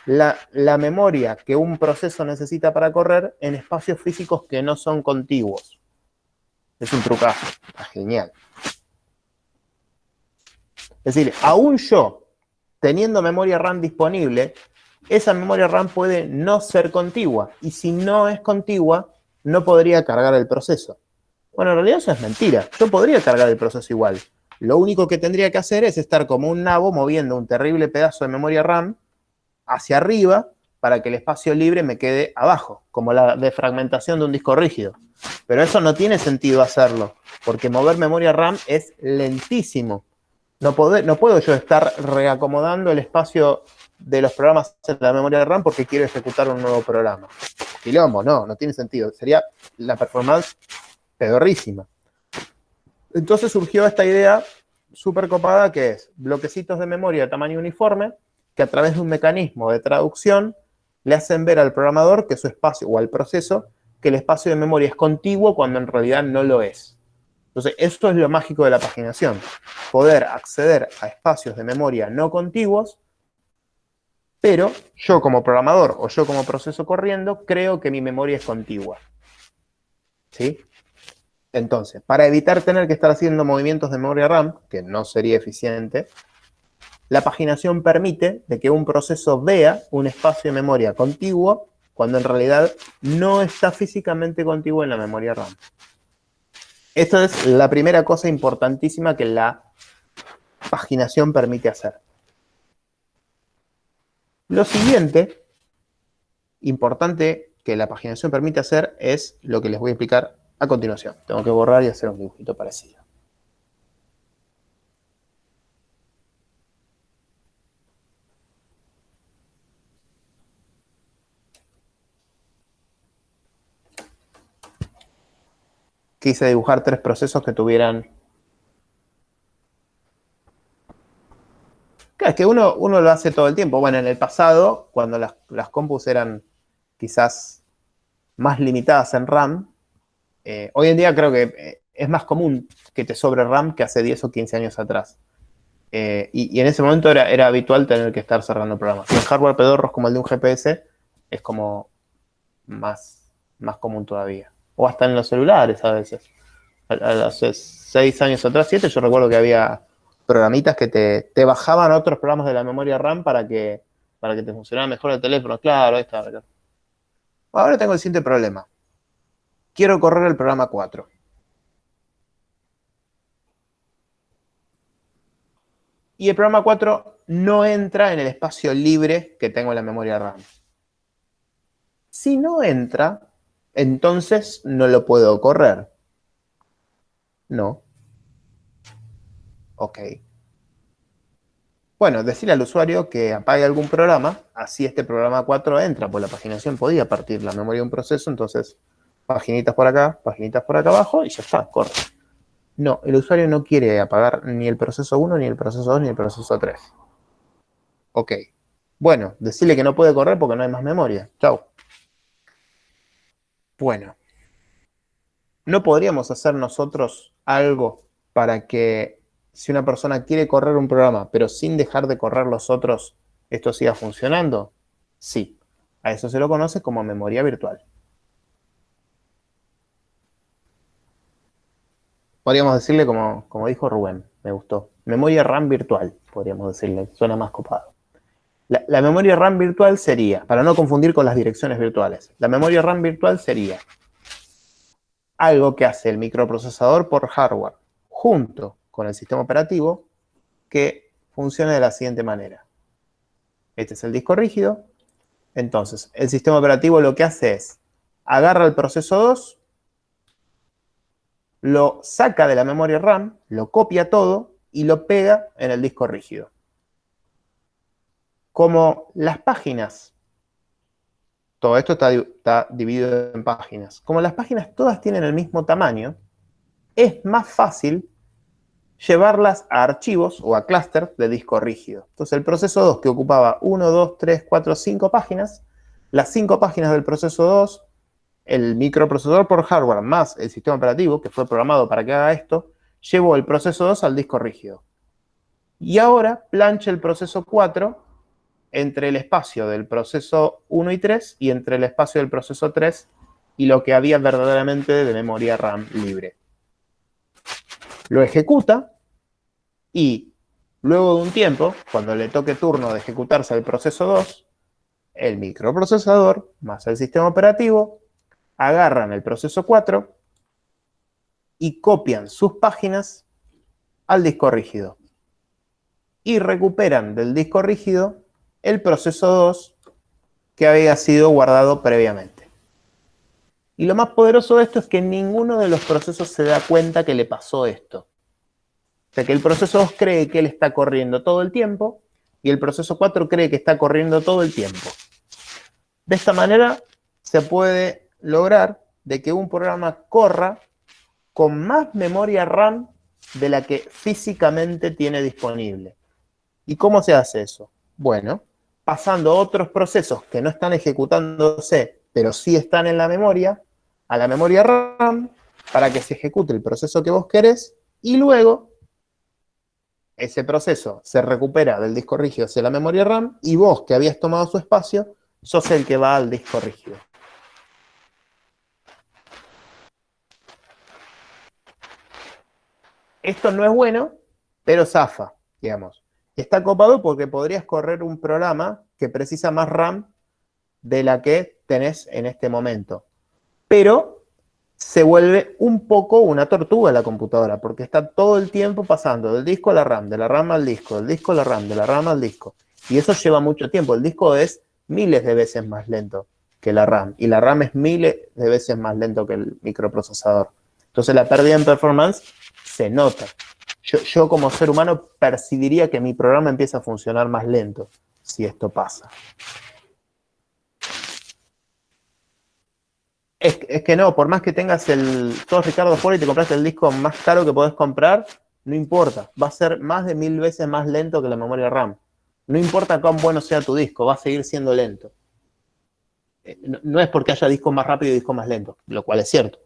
la memoria que un proceso necesita para correr en espacios físicos que no son contiguos. Es un trucazo, está genial. Es decir, aún yo, teniendo memoria RAM disponible, esa memoria RAM puede no ser contigua. Y si no es contigua, no podría cargar el proceso. Bueno, en realidad eso es mentira. Yo podría cargar el proceso igual. Lo único que tendría que hacer es estar como un nabo moviendo un terrible pedazo de memoria RAM hacia arriba para que el espacio libre me quede abajo, como la defragmentación de un disco rígido. Pero eso no tiene sentido hacerlo, porque mover memoria RAM es lentísimo. No puedo yo estar reacomodando el espacio de los programas en la memoria RAM porque quiero ejecutar un nuevo programa. Quilombo, no tiene sentido. Sería la performance pedorrísima. Entonces surgió esta idea súper copada que es bloquecitos de memoria de tamaño uniforme que a través de un mecanismo de traducción le hacen ver al programador que su espacio, o al proceso, que el espacio de memoria es contiguo cuando en realidad no lo es. Entonces, esto es lo mágico de la paginación. Poder acceder a espacios de memoria no contiguos, pero yo como programador o yo como proceso corriendo creo que mi memoria es contigua. ¿Sí? Entonces, para evitar tener que estar haciendo movimientos de memoria RAM, que no sería eficiente, la paginación permite de que un proceso vea un espacio de memoria contiguo cuando en realidad no está físicamente contiguo en la memoria RAM. Esta es la primera cosa importantísima que la paginación permite hacer. Lo siguiente importante que la paginación permite hacer es lo que les voy a explicar a continuación. Tengo que borrar y hacer un dibujito parecido. Quise dibujar 3 procesos que tuvieran... Claro, es que uno lo hace todo el tiempo. Bueno, en el pasado, cuando las compus eran quizás más limitadas en RAM, hoy en día creo que es más común que te sobre RAM que hace 10 o 15 años atrás. Y en ese momento era habitual tener que estar cerrando programas. Y en hardware pedorros como el de un GPS es como más común todavía. O hasta en los celulares a veces. Hace 6 años atrás, 7, yo recuerdo que había programitas que te bajaban otros programas de la memoria RAM para que te funcionara mejor el teléfono. Claro, ahí está. Ahora tengo el siguiente problema. Quiero correr el programa 4. Y el programa 4 no entra en el espacio libre que tengo en la memoria RAM. Si no entra, entonces no lo puedo correr. No. Ok. Bueno, decirle al usuario que apague algún programa, así este programa 4 entra, pues la paginación podía partir la memoria de un proceso, entonces paginitas por acá abajo y ya está, corre. No, el usuario no quiere apagar ni el proceso 1, ni el proceso 2, ni el proceso 3. Ok. Bueno, decirle que no puede correr porque no hay más memoria. Chau. Bueno, ¿no podríamos hacer nosotros algo para que si una persona quiere correr un programa, pero sin dejar de correr los otros, esto siga funcionando? Sí. A eso se lo conoce como memoria virtual. Podríamos decirle como dijo Rubén, me gustó. Memoria RAM virtual, podríamos decirle, suena más copado. La memoria RAM virtual sería, para no confundir con las direcciones virtuales, la memoria RAM virtual sería algo que hace el microprocesador por hardware junto con el sistema operativo que funciona de la siguiente manera. Este es el disco rígido. Entonces, el sistema operativo lo que hace es agarra el proceso 2, lo saca de la memoria RAM, lo copia todo y lo pega en el disco rígido. Como las páginas, todo esto está dividido en páginas, como las páginas todas tienen el mismo tamaño, es más fácil llevarlas a archivos o a clúster de disco rígido. Entonces el proceso 2 que ocupaba 1, 2, 3, 4, 5 páginas, las 5 páginas del proceso 2, el microprocesador por hardware más el sistema operativo que fue programado para que haga esto, llevó el proceso 2 al disco rígido. Y ahora plancha el proceso 4 entre el espacio del proceso 1 y 3 y entre el espacio del proceso 3 y lo que había verdaderamente de memoria RAM libre. Lo ejecuta y luego de un tiempo, cuando le toque turno de ejecutarse el proceso 2, el microprocesador más el sistema operativo agarran el proceso 4 y copian sus páginas al disco rígido. Y recuperan del disco rígido el proceso 2 que había sido guardado previamente. Y lo más poderoso de esto es que ninguno de los procesos se da cuenta que le pasó esto. O sea que el proceso 2 cree que él está corriendo todo el tiempo y el proceso 4 cree que está corriendo todo el tiempo. De esta manera se puede lograr de que un programa corra con más memoria RAM de la que físicamente tiene disponible. ¿Y cómo se hace eso? Bueno, pasando otros procesos que no están ejecutándose, pero sí están en la memoria, a la memoria RAM, para que se ejecute el proceso que vos querés, y luego ese proceso se recupera del disco rígido hacia la memoria RAM, y vos, que habías tomado su espacio, sos el que va al disco rígido. Esto no es bueno, pero zafa, digamos. Está copado porque podrías correr un programa que precisa más RAM de la que tenés en este momento. Pero se vuelve un poco una tortuga la computadora, porque está todo el tiempo pasando del disco a la RAM, de la RAM al disco, del disco a la RAM, de la RAM al disco. Y eso lleva mucho tiempo. El disco es miles de veces más lento que la RAM, y la RAM es miles de veces más lento que el microprocesador. Entonces la pérdida en performance se nota. Yo como ser humano percibiría que mi programa empieza a funcionar más lento si esto pasa. Es que no, por más que tengas sos Ricardo Ford y te compraste el disco más caro que podés comprar, no importa, va a ser más de 1000 veces más lento que la memoria RAM. No importa cuán bueno sea tu disco, va a seguir siendo lento. No es porque haya discos más rápidos y discos más lentos, lo cual es cierto,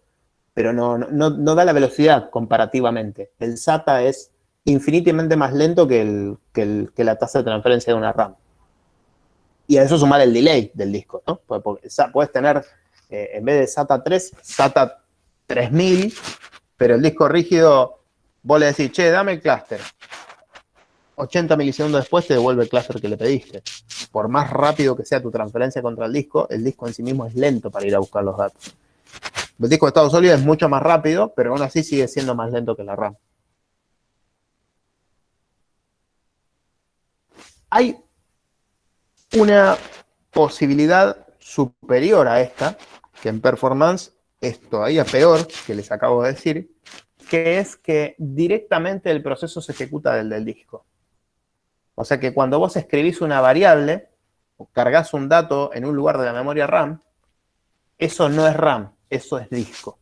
pero no da la velocidad comparativamente. El SATA es infinitamente más lento que la tasa de transferencia de una RAM. Y a eso sumar el delay del disco, ¿no? Porque puedes tener, en vez de SATA 3, SATA 3000, pero el disco rígido, vos le decís, che, dame el clúster. 80 milisegundos después te devuelve el clúster que le pediste. Por más rápido que sea tu transferencia contra el disco en sí mismo es lento para ir a buscar los datos. El disco de estado sólido es mucho más rápido, pero aún así sigue siendo más lento que la RAM. Hay una posibilidad superior a esta, que en performance es todavía peor, que les acabo de decir, que es que directamente el proceso se ejecuta del disco. O sea que cuando vos escribís una variable o cargas un dato en un lugar de la memoria RAM, eso no es RAM, eso es disco.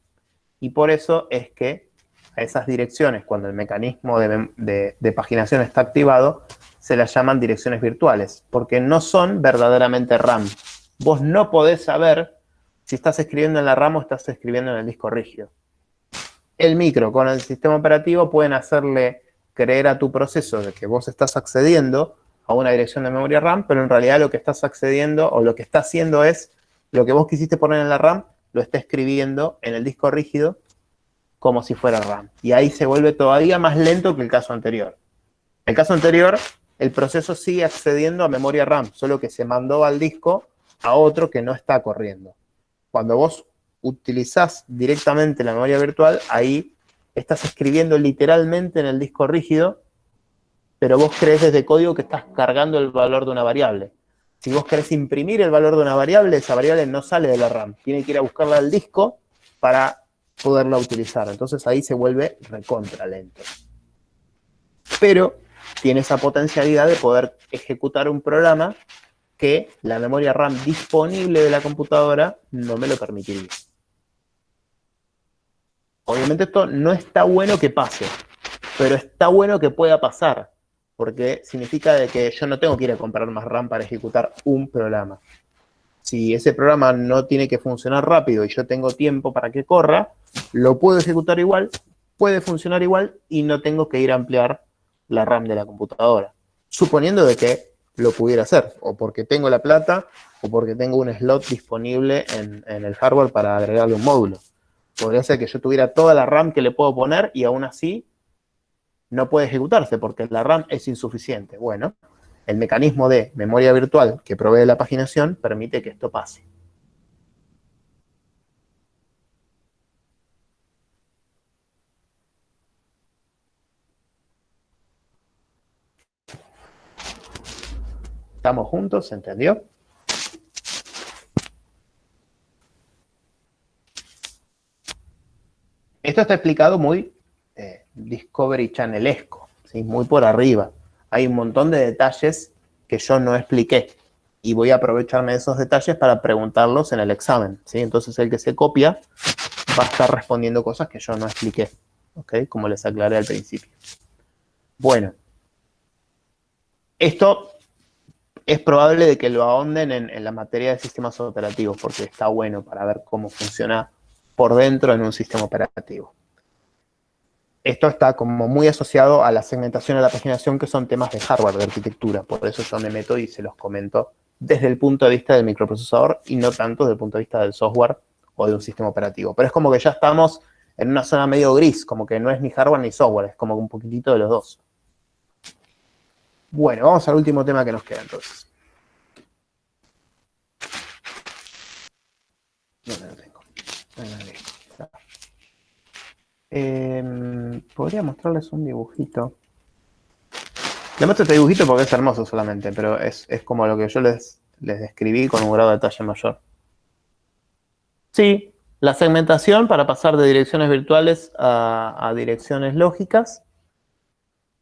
Y por eso es que a esas direcciones, cuando el mecanismo de paginación está activado, se las llaman direcciones virtuales, porque no son verdaderamente RAM. Vos no podés saber si estás escribiendo en la RAM o estás escribiendo en el disco rígido. El micro con el sistema operativo pueden hacerle creer a tu proceso de que vos estás accediendo a una dirección de memoria RAM, pero en realidad lo que estás accediendo o lo que está haciendo es lo que vos quisiste poner en la RAM, lo está escribiendo en el disco rígido como si fuera RAM. Y ahí se vuelve todavía más lento que el caso anterior. En el caso anterior, el proceso sigue accediendo a memoria RAM, solo que se mandó al disco a otro que no está corriendo. Cuando vos utilizás directamente la memoria virtual, ahí estás escribiendo literalmente en el disco rígido, pero vos crees desde código que estás cargando el valor de una variable. Si vos querés imprimir el valor de una variable, esa variable no sale de la RAM. Tiene que ir a buscarla al disco para poderla utilizar. Entonces ahí se vuelve recontra lento. Pero tiene esa potencialidad de poder ejecutar un programa que la memoria RAM disponible de la computadora no me lo permitiría. Obviamente esto no está bueno que pase, pero está bueno que pueda pasar, porque significa de que yo no tengo que ir a comprar más RAM para ejecutar un programa. Si ese programa no tiene que funcionar rápido y yo tengo tiempo para que corra, lo puedo ejecutar igual, puede funcionar igual y no tengo que ir a ampliar la RAM de la computadora. Suponiendo de que lo pudiera hacer, o porque tengo la plata, o porque tengo un slot disponible en el hardware para agregarle un módulo. Podría ser que yo tuviera toda la RAM que le puedo poner y aún así no puede ejecutarse porque la RAM es insuficiente. Bueno, el mecanismo de memoria virtual que provee la paginación permite que esto pase. ¿Estamos juntos? ¿Se entendió? Esto está explicado muy Discovery Channelesco, ¿sí? Muy por arriba. Hay un montón de detalles que yo no expliqué y voy a aprovecharme de esos detalles para preguntarlos en el examen, ¿sí? Entonces el que se copia va a estar respondiendo cosas que yo no expliqué, ¿ok? Como les aclaré al principio. Bueno, esto es probable de que lo ahonden en la materia de sistemas operativos porque está bueno para ver cómo funciona por dentro en un sistema operativo. Esto está como muy asociado a la segmentación y a la paginación, que son temas de hardware, de arquitectura. Por eso yo me meto y se los comento desde el punto de vista del microprocesador y no tanto desde el punto de vista del software o de un sistema operativo. Pero es como que ya estamos en una zona medio gris, como que no es ni hardware ni software, es como un poquitito de los dos. Bueno, vamos al último tema que nos queda entonces. ¿Dónde lo tengo? Podría mostrarles un dibujito. Les muestro este dibujito porque es hermoso solamente, pero es como lo que yo les describí con un grado de detalle mayor. Sí, la segmentación para pasar de direcciones virtuales a direcciones lógicas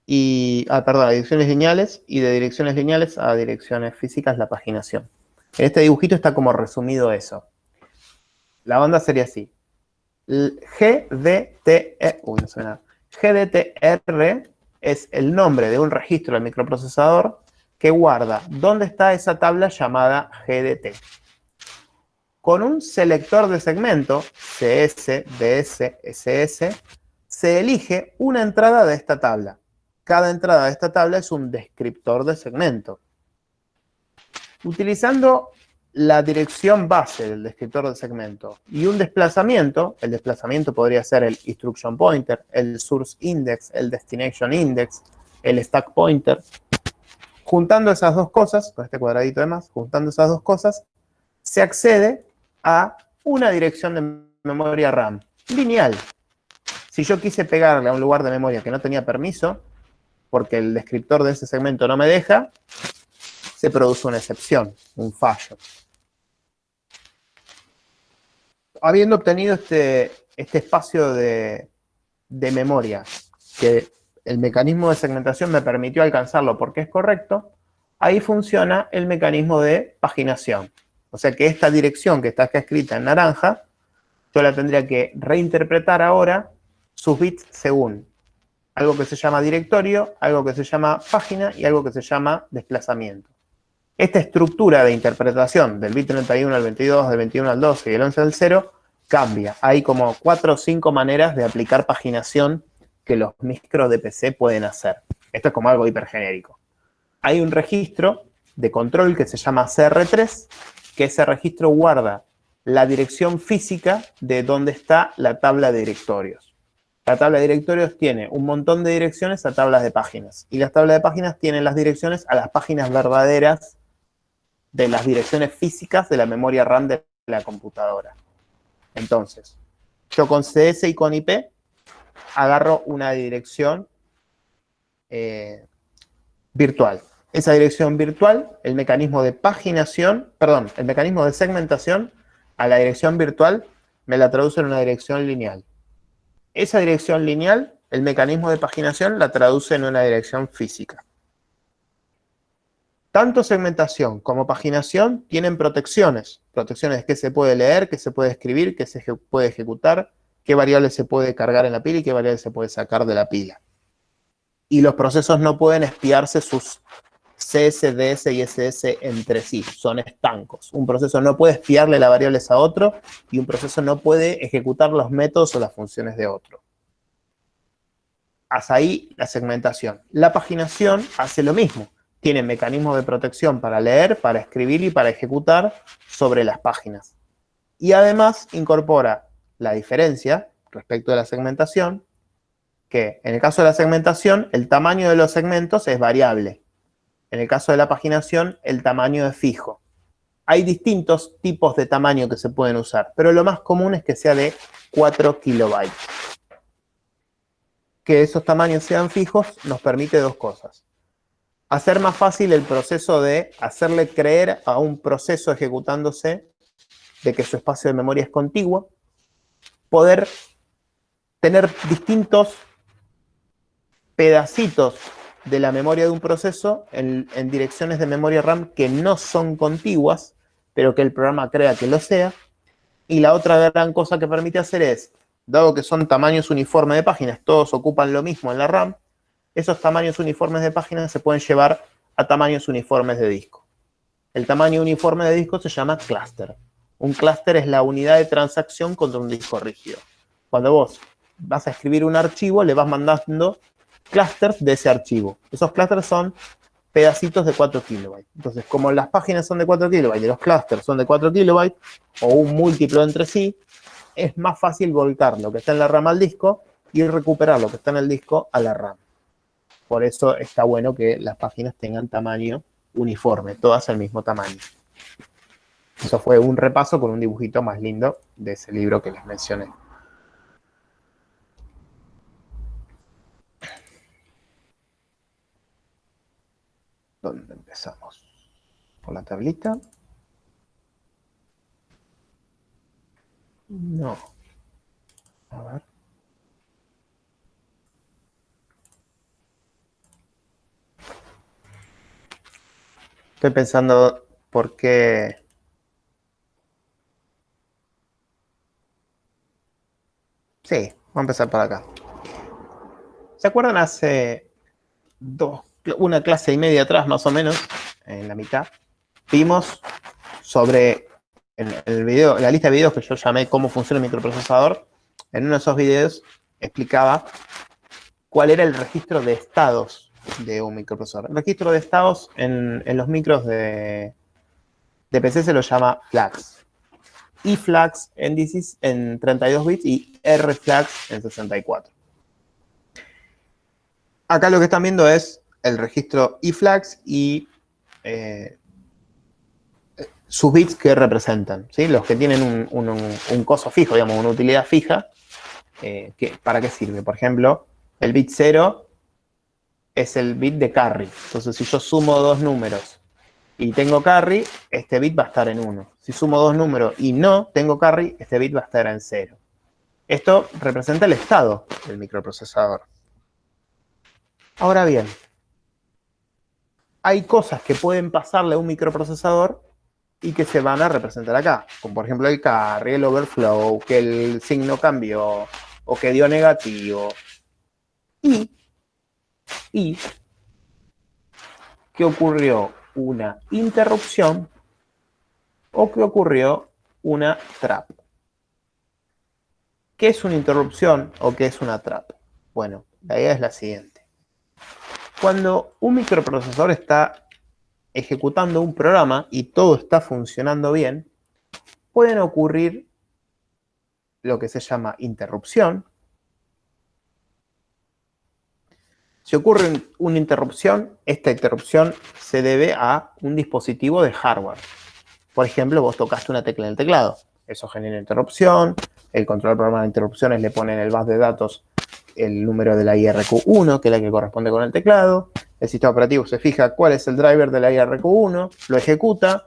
perdón, a direcciones lineales, y de direcciones lineales a direcciones físicas, la paginación. En este dibujito está como resumido eso. La banda sería así. GDTR es el nombre de un registro del microprocesador que guarda dónde está esa tabla llamada GDT. Con un selector de segmento, CS, DS, SS, se elige una entrada de esta tabla. Cada entrada de esta tabla es un descriptor de segmento. Utilizando la dirección base del descriptor de segmento y un desplazamiento, el desplazamiento podría ser el instruction pointer, el source index, el destination index, el stack pointer. Juntando esas dos cosas, con este cuadradito de más, juntando esas dos cosas, se accede a una dirección de memoria RAM lineal. Si yo quise pegarle a un lugar de memoria que no tenía permiso, porque el descriptor de ese segmento no me deja, se produce una excepción, un fallo. Habiendo obtenido este espacio de memoria, que el mecanismo de segmentación me permitió alcanzarlo porque es correcto, ahí funciona el mecanismo de paginación. O sea que esta dirección que está acá escrita en naranja, yo la tendría que reinterpretar ahora sus bits según algo que se llama directorio, algo que se llama página y algo que se llama desplazamiento. Esta estructura de interpretación del bit 31 al 22, del 21 al 12 y del 11 al 0 cambia. Hay como 4 o 5 maneras de aplicar paginación que los micros de PC pueden hacer. Esto es como algo hipergenérico. Hay un registro de control que se llama CR3, que ese registro guarda la dirección física de dónde está la tabla de directorios. La tabla de directorios tiene un montón de direcciones a tablas de páginas. Y las tablas de páginas tienen las direcciones a las páginas verdaderas de las direcciones físicas de la memoria RAM de la computadora. Entonces, yo con CS y con IP agarro una dirección virtual. Esa dirección virtual, el mecanismo de paginación, perdón, el mecanismo de segmentación a la dirección virtual me la traduce en una dirección lineal. Esa dirección lineal, el mecanismo de paginación la traduce en una dirección física. Tanto segmentación como paginación tienen protecciones. Protecciones que se puede leer, que se puede escribir, que se puede ejecutar, qué variable se puede cargar en la pila y qué variable se puede sacar de la pila. Y los procesos no pueden espiarse sus CS, DS y SS entre sí, son estancos. Un proceso no puede espiarle las variables a otro y un proceso no puede ejecutar los métodos o las funciones de otro. Hasta ahí la segmentación. La paginación hace lo mismo. Tiene mecanismos de protección para leer, para escribir y para ejecutar sobre las páginas. Y además incorpora la diferencia respecto de la segmentación, que en el caso de la segmentación, el tamaño de los segmentos es variable. En el caso de la paginación, el tamaño es fijo. Hay distintos tipos de tamaño que se pueden usar, pero lo más común es que sea de 4 kilobytes. Que esos tamaños sean fijos nos permite dos cosas. hacer más fácil el proceso de hacerle creer a un proceso ejecutándose de que su espacio de memoria es contiguo, poder tener distintos pedacitos de la memoria de un proceso en direcciones de memoria RAM que no son contiguas, pero que el programa crea que lo sea. Y la otra gran cosa que permite hacer es, dado que son tamaños uniformes de páginas, todos ocupan lo mismo en la RAM, esos tamaños uniformes de páginas se pueden llevar a tamaños uniformes de disco. El tamaño uniforme de disco se llama clúster. Un clúster es la unidad de transacción contra un disco rígido. Cuando vos vas a escribir un archivo, le vas mandando clústeres de ese archivo. Esos clústeres son pedacitos de 4 kilobytes. Entonces, como las páginas son de 4 kilobytes y los clústeres son de 4 kilobytes, o un múltiplo entre sí, es más fácil volcar lo que está en la RAM al disco y recuperar lo que está en el disco a la RAM. Por eso está bueno que las páginas tengan tamaño uniforme, todas el mismo tamaño. Eso fue un repaso con un dibujito más lindo de ese libro que les mencioné. ¿Dónde empezamos? ¿Por la tablita? No. A ver. Estoy pensando por qué. Sí, vamos a empezar por acá. ¿Se acuerdan hace una clase y media atrás, más o menos, en la mitad, vimos sobre el video, la lista de videos que yo llamé cómo funciona el microprocesador? En uno de esos videos explicaba cuál era el registro de estados de un microprocesador. El registro de estados en los micros de PC se lo llama flags. eFlags en 32 bits y RFlags en 64. Acá lo que están viendo es el registro eFlags y sus bits que representan, ¿sí? Los que tienen un coso fijo, digamos, una utilidad fija. ¿Para qué sirve? Por ejemplo, el bit 0 es el bit de carry. Entonces, si yo sumo dos números y tengo carry, este bit va a estar en 1. Si sumo dos números y no tengo carry, este bit va a estar en 0. Esto representa el estado del microprocesador. Ahora bien, hay cosas que pueden pasarle a un microprocesador y que se van a representar acá, como por ejemplo el carry, el overflow, que el signo cambió o que dio negativo. Y que ocurrió una interrupción o que ocurrió una trap. ¿Qué es una interrupción o qué es una trap? Bueno, la idea es la siguiente. Cuando un microprocesador está ejecutando un programa y todo está funcionando bien, pueden ocurrir lo que se llama interrupción. Si ocurre una interrupción, esta interrupción se debe a un dispositivo de hardware. Por ejemplo, vos tocaste una tecla en el teclado. Eso genera interrupción. El controlador de programa de interrupciones le pone en el bus de datos el número de la IRQ1, que es la que corresponde con el teclado. El sistema operativo se fija cuál es el driver de la IRQ1, lo ejecuta.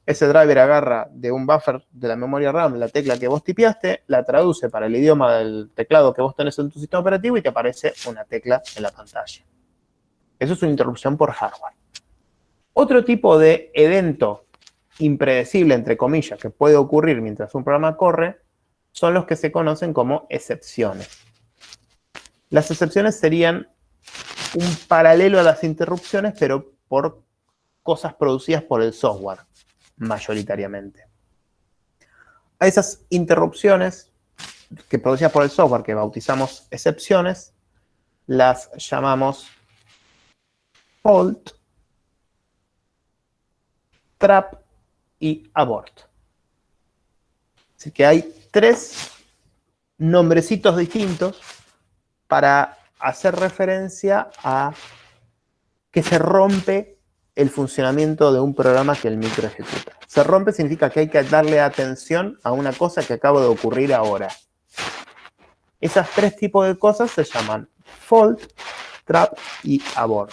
Ese driver agarra de un buffer de la memoria RAM la tecla que vos tipeaste, la traduce para el idioma del teclado que vos tenés en tu sistema operativo y te aparece una tecla en la pantalla. Eso es una interrupción por hardware. Otro tipo de evento impredecible, entre comillas, que puede ocurrir mientras un programa corre, son los que se conocen como excepciones. Las excepciones serían un paralelo a las interrupciones, pero por cosas producidas por el software, mayoritariamente. A esas interrupciones que producidas por el software, que bautizamos excepciones, las llamamos fault, trap y abort. Así que hay 3 nombrecitos distintos para hacer referencia a que se rompe el funcionamiento de un programa que el micro ejecuta. Se rompe significa que hay que darle atención a una cosa que acaba de ocurrir ahora. Esas 3 tipos de cosas se llaman fault, trap y abort.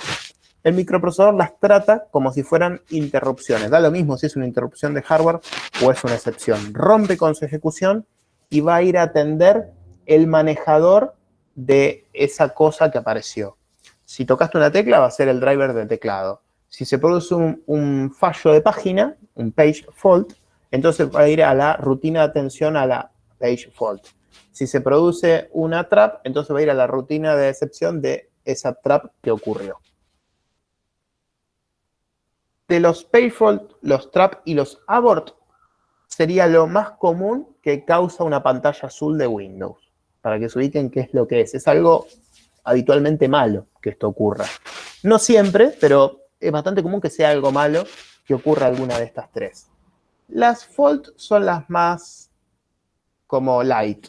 el microprocesador las trata como si fueran interrupciones. Da lo mismo si es una interrupción de hardware o es una excepción. Rompe con su ejecución y va a ir a atender el manejador de esa cosa que apareció. Si tocaste una tecla, va a ser el driver del teclado. Si se produce un fallo de página, un page fault, entonces va a ir a la rutina de atención a la page fault. Si se produce una trap, entonces va a ir a la rutina de excepción de esa trap que ocurrió. De los page fault, los trap y los abort, sería lo más común que causa una pantalla azul de Windows. Para que se ubiquen qué es lo que es. Es algo habitualmente malo que esto ocurra. No siempre, pero es bastante común que sea algo malo que ocurra alguna de estas tres. Las fault son las más como light,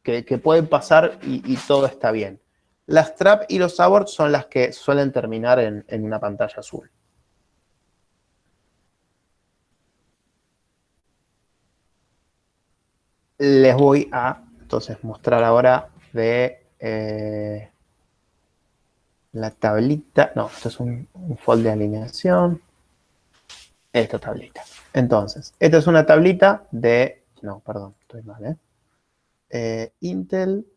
que pueden pasar y todo está bien. Las trap y los abort son las que suelen terminar en una pantalla azul. Les voy a entonces mostrar ahora de la tablita. No, esto es un fold de alineación. Esta tablita. Entonces, esta es una tablita de... No, perdón, estoy mal, Intel.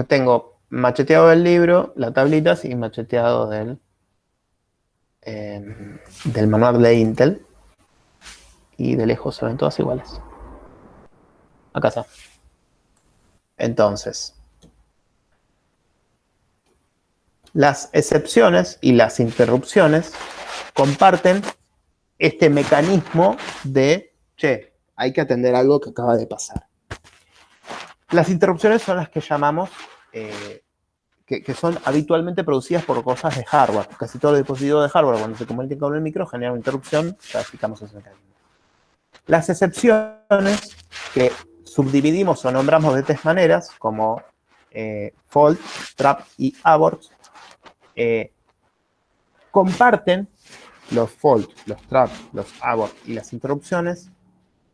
Tengo macheteado del libro, la tablita, y macheteado del manual de Intel. Y de lejos se ven todas iguales. Acá está. Entonces, las excepciones y las interrupciones comparten este mecanismo de, che, hay que atender algo que acaba de pasar. Las interrupciones son las que llamamos, que son habitualmente producidas por cosas de hardware. Casi todos los dispositivos de hardware, cuando se comunican con el micro, generan una interrupción, ya explicamos ese mecanismo. Las excepciones, que subdividimos o nombramos de tres maneras, como fault, trap y abort, comparten los fault, los trap, los abort y las interrupciones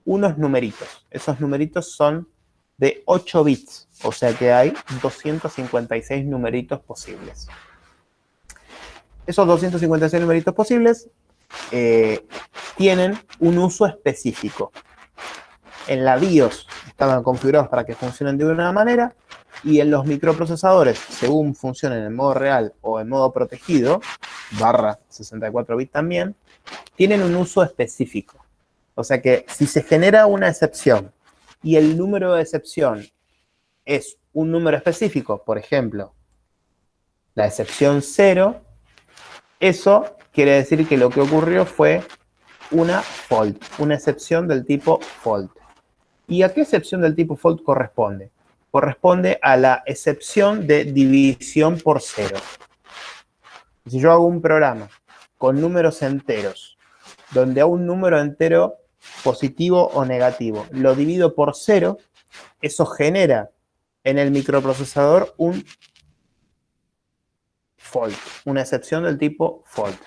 unos numeritos. Esos numeritos son de 8 bits, o sea que hay 256 numeritos posibles. Esos 256 numeritos posibles tienen un uso específico. En la BIOS estaban configurados para que funcionen de una manera y en los microprocesadores, según funcionen en modo real o en modo protegido, barra 64 bits también, tienen un uso específico. O sea que si se genera una excepción y el número de excepción es un número específico, por ejemplo, la excepción 0, eso quiere decir que lo que ocurrió fue una fault, una excepción del tipo fault. ¿Y a qué excepción del tipo fault corresponde? Corresponde a la excepción de división por 0. Si yo hago un programa con números enteros, donde a un número entero positivo o negativo lo divido por 0, eso genera en el microprocesador un fault, una excepción del tipo fault.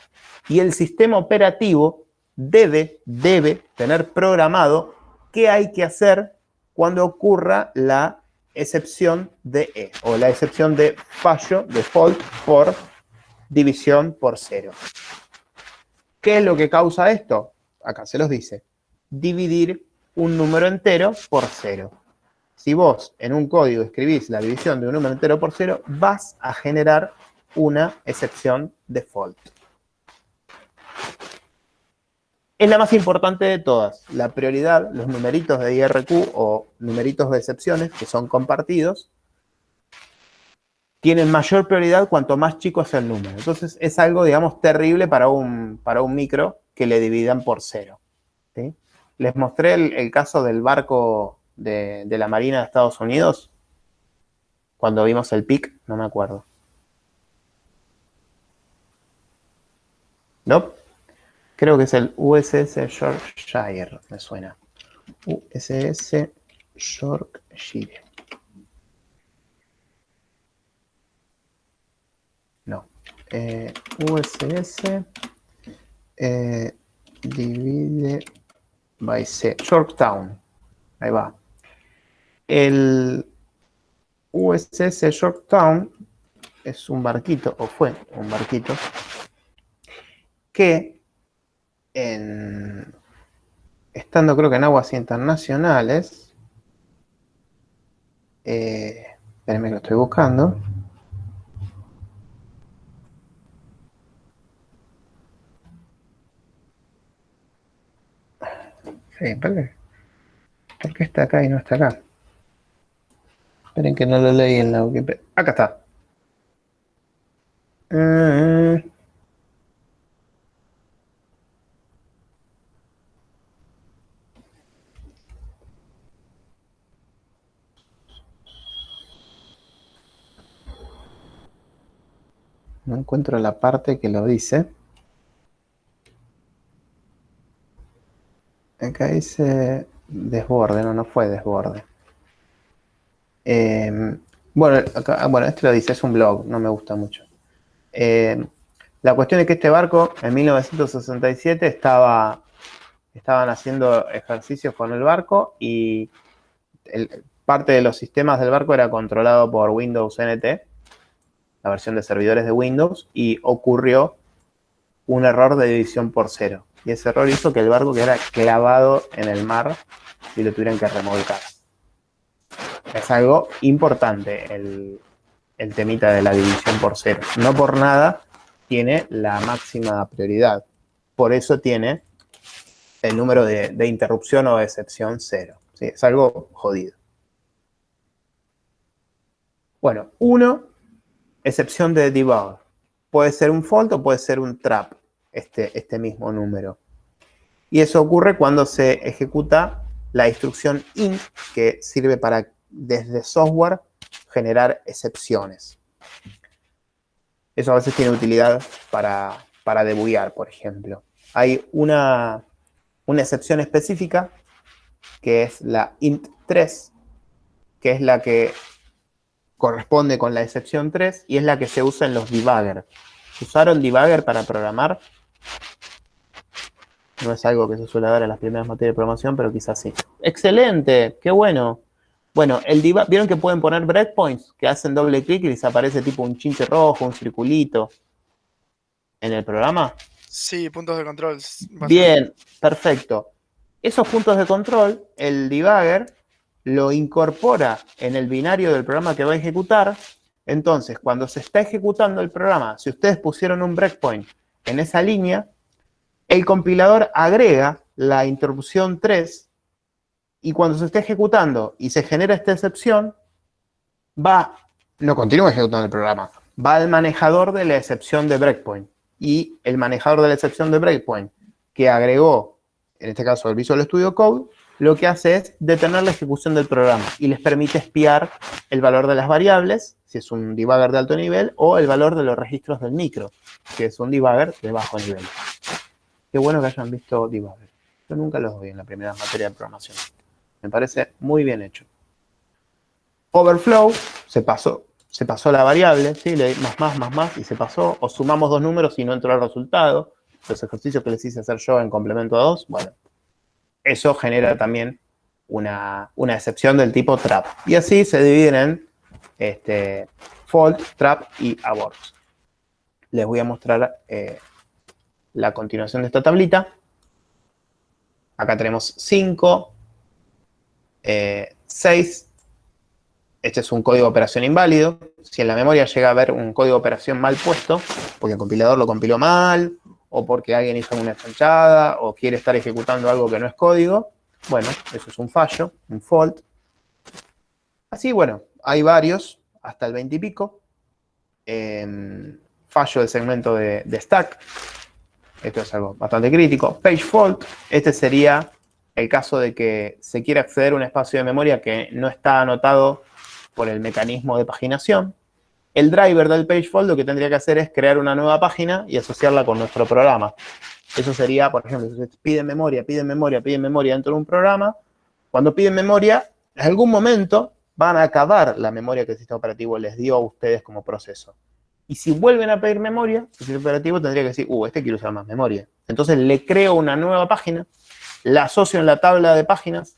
Y el sistema operativo debe tener programado qué hay que hacer cuando ocurra la excepción de E, o la excepción de fallo, de fault, por división por 0. ¿Qué es lo que causa esto? Acá se los dice. Dividir un número entero por 0. Si vos en un código escribís la división de un número entero por 0, vas a generar una excepción de fault. Es la más importante de todas. La prioridad, los numeritos de IRQ o numeritos de excepciones que son compartidos, tienen mayor prioridad cuanto más chico es el número. Entonces es algo, digamos, terrible para un micro que le dividan por 0. ¿Sí? Les mostré el caso del barco de la Marina de Estados Unidos cuando vimos el PIC, no me acuerdo. ¿No? Creo que es el USS Yorkshire, me suena. USS Yorkshire. No. USS divide by C. Yorktown. Ahí va. El USS Yorktown es un barquito, o fue un barquito, que estando creo que en aguas internacionales, espérenme que lo estoy buscando. Sí, ¿por qué está acá y no está acá? Esperen que no lo leí en la Wikipedia. Acá está. No encuentro la parte que lo dice. Acá dice desborde, no fue desborde. Bueno, este lo dice, es un blog, no me gusta mucho. La cuestión es que este barco en 1967 estaban haciendo ejercicios con el barco y parte de los sistemas del barco era controlado por Windows NT, la versión de servidores de Windows, y ocurrió un error de división por cero. Y ese error hizo que el barco quedara clavado en el mar y lo tuvieran que remolcar. Es algo importante el temita de la división por cero. No por nada tiene la máxima prioridad. Por eso tiene el número de interrupción o de excepción cero. ¿Sí? Es algo jodido. Bueno, 1, excepción de debug. Puede ser un fault o puede ser un trap, este mismo número. Y eso ocurre cuando se ejecuta la instrucción int, que sirve para, desde software, generar excepciones. Eso a veces tiene utilidad para debuguear, por ejemplo. Hay una excepción específica, que es la int3, que es la que corresponde con la excepción 3 y es la que se usa en los debugger. ¿Usaron debugger para programar? No es algo que se suele dar en las primeras materias de programación, pero quizás sí. ¡Excelente! ¡Qué bueno! Bueno, el debug, ¿vieron que pueden poner breakpoints? Que hacen doble clic y les aparece tipo un chinche rojo, un circulito en el programa. Sí, puntos de control. Bien, perfecto. Esos puntos de control, el debugger lo incorpora en el binario del programa que va a ejecutar. Entonces, cuando se está ejecutando el programa, si ustedes pusieron un breakpoint en esa línea, el compilador agrega la interrupción 3 y cuando se esté ejecutando y se genera esta excepción, no continúa ejecutando el programa, va al manejador de la excepción de breakpoint. Y el manejador de la excepción de breakpoint que agregó, en este caso el Visual Studio Code, lo que hace es detener la ejecución del programa y les permite espiar el valor de las variables, si es un debugger de alto nivel, o el valor de los registros del micro, que es un debugger de bajo nivel. Qué bueno que hayan visto debugger. Yo nunca los vi en la primera materia de programación. Me parece muy bien hecho. Overflow, se pasó la variable, ¿sí? Le di más, y se pasó. O sumamos dos números y no entró el resultado. Los ejercicios que les hice hacer yo en complemento a 2, bueno, eso genera también una excepción del tipo trap. Y así se dividen en fault, trap y abort. Les voy a mostrar la continuación de esta tablita. Acá tenemos 5, 6. Este es un código de operación inválido. Si en la memoria llega a haber un código de operación mal puesto, porque el compilador lo compiló mal, o porque alguien hizo una chanchada, o quiere estar ejecutando algo que no es código, bueno, eso es un fallo, un fault. Así, bueno, hay varios, hasta el 20 y pico. Fallo del segmento de stack. Esto es algo bastante crítico. Page fault. Este sería el caso de que se quiere acceder a un espacio de memoria que no está anotado por el mecanismo de paginación. El driver del page fault lo que tendría que hacer es crear una nueva página y asociarla con nuestro programa. Eso sería, por ejemplo, si ustedes piden memoria dentro de un programa. Cuando piden memoria, en algún momento van a acabar la memoria que el sistema operativo les dio a ustedes como proceso. Y si vuelven a pedir memoria, el sistema operativo tendría que decir, quiere usar más memoria. Entonces le creo una nueva página, la asocio en la tabla de páginas.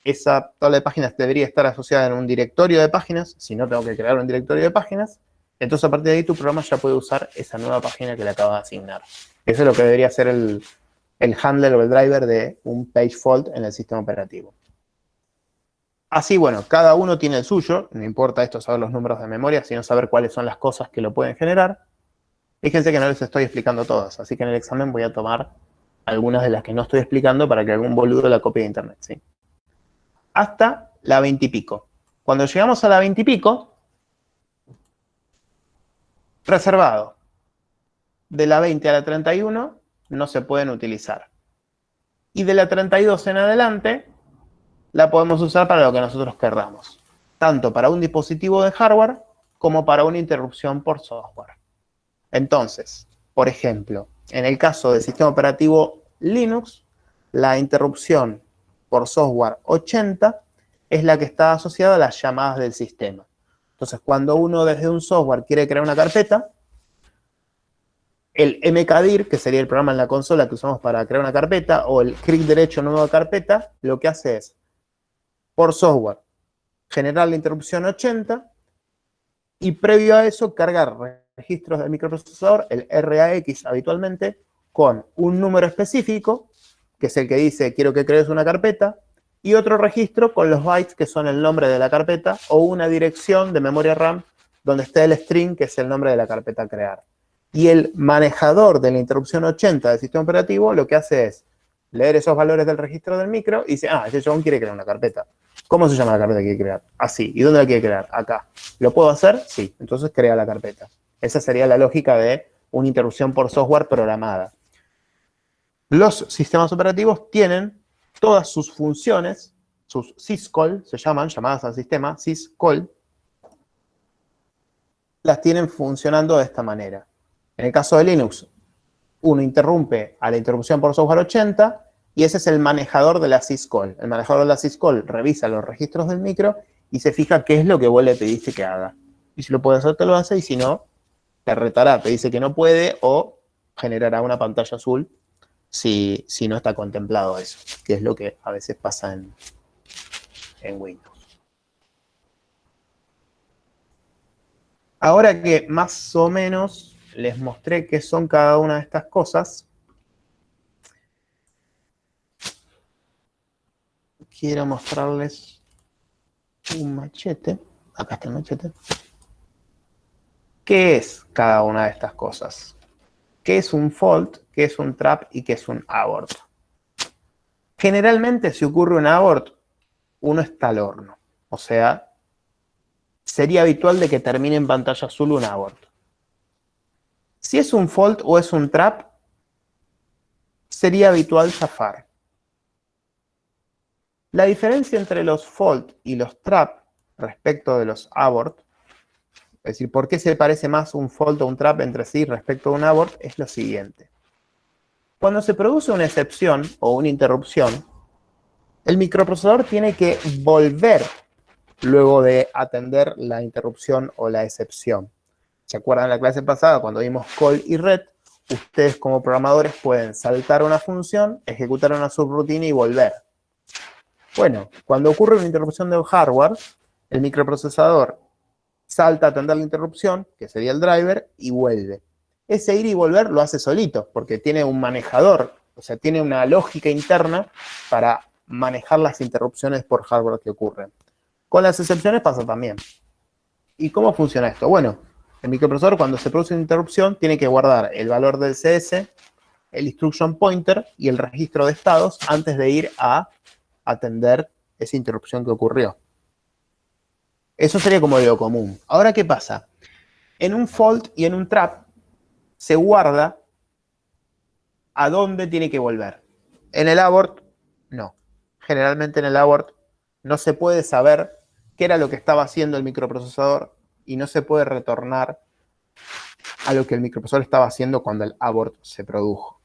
Esa tabla de páginas debería estar asociada en un directorio de páginas. Si no, tengo que crear un directorio de páginas. Entonces, a partir de ahí, tu programa ya puede usar esa nueva página que le acaba de asignar. Eso es lo que debería ser el handler o el driver de un page fault en el sistema operativo. Así, bueno, cada uno tiene el suyo. No importa esto saber los números de memoria, sino saber cuáles son las cosas que lo pueden generar. Fíjense que no les estoy explicando todas, así que en el examen voy a tomar algunas de las que no estoy explicando para que algún boludo la copie de internet, ¿sí? Hasta la 20 y pico. Cuando llegamos a la 20 y pico, reservado. De la 20 a la 31 no se pueden utilizar. Y de la 32 en adelante la podemos usar para lo que nosotros querramos. Tanto para un dispositivo de hardware como para una interrupción por software. Entonces, por ejemplo, en el caso del sistema operativo Linux, la interrupción por software 80 es la que está asociada a las llamadas del sistema. Entonces, cuando uno desde un software quiere crear una carpeta, el mkdir, que sería el programa en la consola que usamos para crear una carpeta, o el clic derecho nueva carpeta, lo que hace es, por software, generar la interrupción 80 y previo a eso cargar registros del microprocesador, el RAX habitualmente, con un número específico, que es el que dice quiero que crees una carpeta, y otro registro con los bytes que son el nombre de la carpeta, o una dirección de memoria RAM donde esté el string, que es el nombre de la carpeta a crear. Y el manejador de la interrupción 80 del sistema operativo lo que hace es leer esos valores del registro del micro y dice, ese chabón quiere crear una carpeta. ¿Cómo se llama la carpeta que quiere crear? Así. ¿Y dónde la quiere crear? Acá. ¿Lo puedo hacer? Sí. Entonces crea la carpeta. Esa sería la lógica de una interrupción por software programada. Los sistemas operativos tienen todas sus funciones, sus syscall, se llaman, llamadas al sistema, syscall, las tienen funcionando de esta manera. En el caso de Linux, uno interrumpe a la interrupción por software 80 y ese es el manejador de la syscall. El manejador de la syscall revisa los registros del micro y se fija qué es lo que vos le pediste que haga. Y si lo puede hacer, te lo hace, y si no, te retará, te dice que no puede o generará una pantalla azul si no está contemplado eso, que es lo que a veces pasa en Windows. Ahora que más o menos les mostré qué son cada una de estas cosas, quiero mostrarles un machete. Acá está el machete. ¿Qué es cada una de estas cosas? ¿Qué es un fault? ¿Qué es un trap? ¿Y qué es un abort? Generalmente, si ocurre un abort, uno está al horno. O sea, sería habitual de que termine en pantalla azul un abort. Si es un fault o es un trap, sería habitual zafar. La diferencia entre los fault y los trap respecto de los abort, es decir, por qué se parece más un fault o un trap entre sí respecto a un abort, es lo siguiente. Cuando se produce una excepción o una interrupción, el microprocesador tiene que volver luego de atender la interrupción o la excepción. ¿Se acuerdan de la clase pasada cuando vimos call y ret? Ustedes como programadores pueden saltar una función, ejecutar una subrutina y volver. Bueno, cuando ocurre una interrupción del hardware, el microprocesador salta a atender la interrupción, que sería el driver, y vuelve. Ese ir y volver lo hace solito, porque tiene un manejador, o sea, tiene una lógica interna para manejar las interrupciones por hardware que ocurren. Con las excepciones pasa también. ¿Y cómo funciona esto? Bueno, el microprocesador cuando se produce una interrupción tiene que guardar el valor del CS, el instruction pointer y el registro de estados antes de ir a atender esa interrupción que ocurrió. Eso sería como lo común. Ahora, ¿qué pasa? En un fault y en un trap se guarda a dónde tiene que volver. En el abort, no. Generalmente en el abort no se puede saber qué era lo que estaba haciendo el microprocesador y no se puede retornar a lo que el microprocesador estaba haciendo cuando el abort se produjo.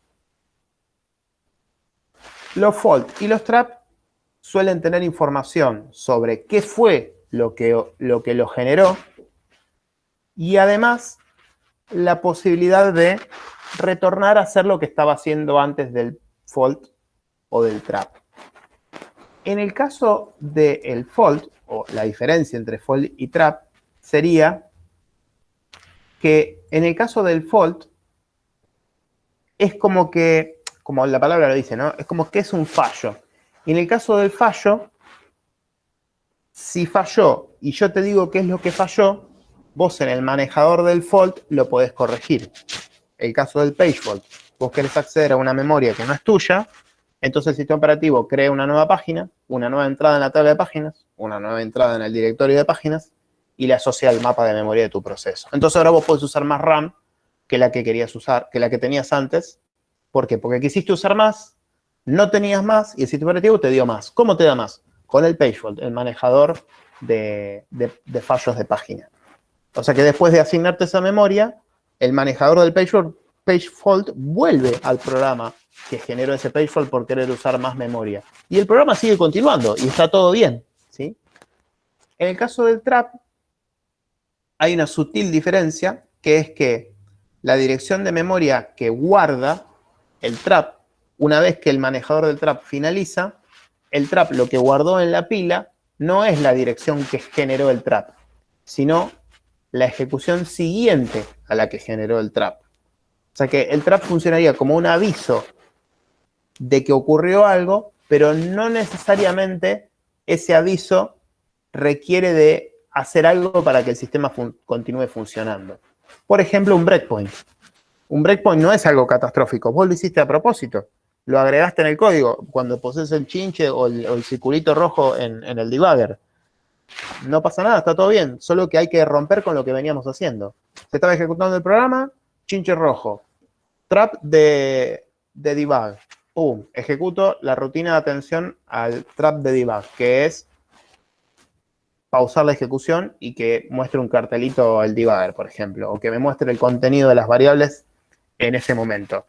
Los fault y los trap suelen tener información sobre qué fue lo que lo generó y además la posibilidad de retornar a hacer lo que estaba haciendo antes del fault o del trap. En el caso del fault, o la diferencia entre fault y trap, sería que en el caso del fault, es como que, como la palabra lo dice, ¿no? Es como que es un fallo. Y en el caso del fallo, si falló y yo te digo qué es lo que falló, vos en el manejador del fault lo podés corregir. El caso del page fault, vos querés acceder a una memoria que no es tuya, entonces el sistema operativo crea una nueva página, una nueva entrada en la tabla de páginas, una nueva entrada en el directorio de páginas y le asocia al mapa de memoria de tu proceso. Entonces ahora vos podés usar más RAM que la que querías usar, que la que tenías antes. ¿Por qué? Porque quisiste usar más, no tenías más y el sistema operativo te dio más. ¿Cómo te da más? Con el page fault, el manejador de fallos de página. O sea que después de asignarte esa memoria, el manejador del page fault vuelve al programa que generó ese page fault por querer usar más memoria. Y el programa sigue continuando y está todo bien, ¿sí? En el caso del trap, hay una sutil diferencia, que es que la dirección de memoria que guarda el trap, una vez que el manejador del trap finaliza, el trap lo que guardó en la pila no es la dirección que generó el trap, sino la ejecución siguiente a la que generó el trap. O sea que el trap funcionaría como un aviso de que ocurrió algo, pero no necesariamente ese aviso requiere de hacer algo para que el sistema continúe funcionando. Por ejemplo, un breakpoint. Un breakpoint no es algo catastrófico. Vos lo hiciste a propósito. Lo agregaste en el código cuando posees el chinche o el circulito rojo en el debugger. No pasa nada, está todo bien. Solo que hay que romper con lo que veníamos haciendo. Se estaba ejecutando el programa, chinche rojo. Trap de debug. Pum, ejecuto la rutina de atención al trap de debug, que es pausar la ejecución y que muestre un cartelito al debugger, por ejemplo, o que me muestre el contenido de las variables en ese momento.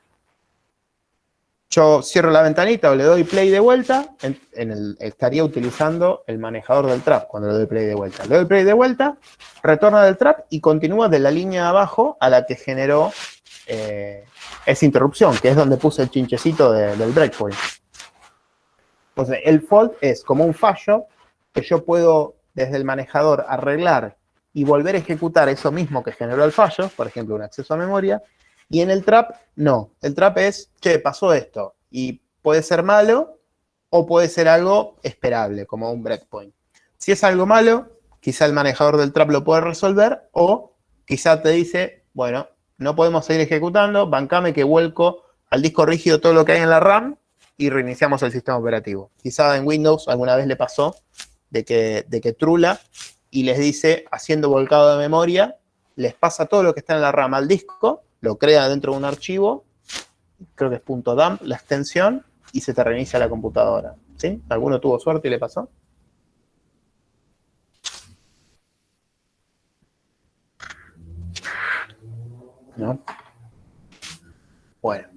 Yo cierro la ventanita o le doy play de vuelta, estaría utilizando el manejador del trap cuando le doy play de vuelta. Le doy play de vuelta, retorna del trap y continúa de la línea de abajo a la que generó esa interrupción, que es donde puse el chinchecito del breakpoint. Entonces, el fault es como un fallo que yo puedo desde el manejador arreglar y volver a ejecutar eso mismo que generó el fallo, por ejemplo, un acceso a memoria, y en el trap, no. El trap es, che, pasó esto, y puede ser malo o puede ser algo esperable, como un breakpoint. Si es algo malo, quizá el manejador del trap lo puede resolver, o quizá te dice, bueno, no podemos seguir ejecutando, bancame que vuelco al disco rígido todo lo que hay en la RAM y reiniciamos el sistema operativo. Quizá en Windows alguna vez le pasó de que trula y les dice, haciendo volcado de memoria, les pasa todo lo que está en la RAM al disco, lo crea dentro de un archivo, creo que es .dump la extensión, y se te reinicia la computadora. ¿Sí? ¿Alguno tuvo suerte y le pasó? ¿No? Bueno.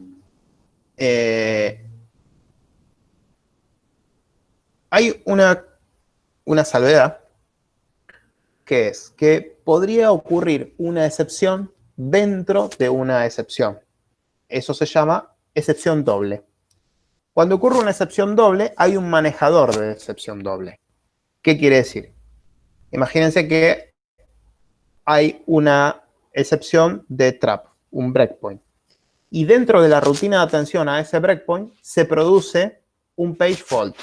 Hay una salvedad, que es que podría ocurrir una excepción dentro de una excepción. Eso se llama excepción doble. Cuando ocurre una excepción doble, hay un manejador de excepción doble. ¿Qué quiere decir? Imagínense que hay una excepción de trap, un breakpoint. Y dentro de la rutina de atención a ese breakpoint se produce un page fault.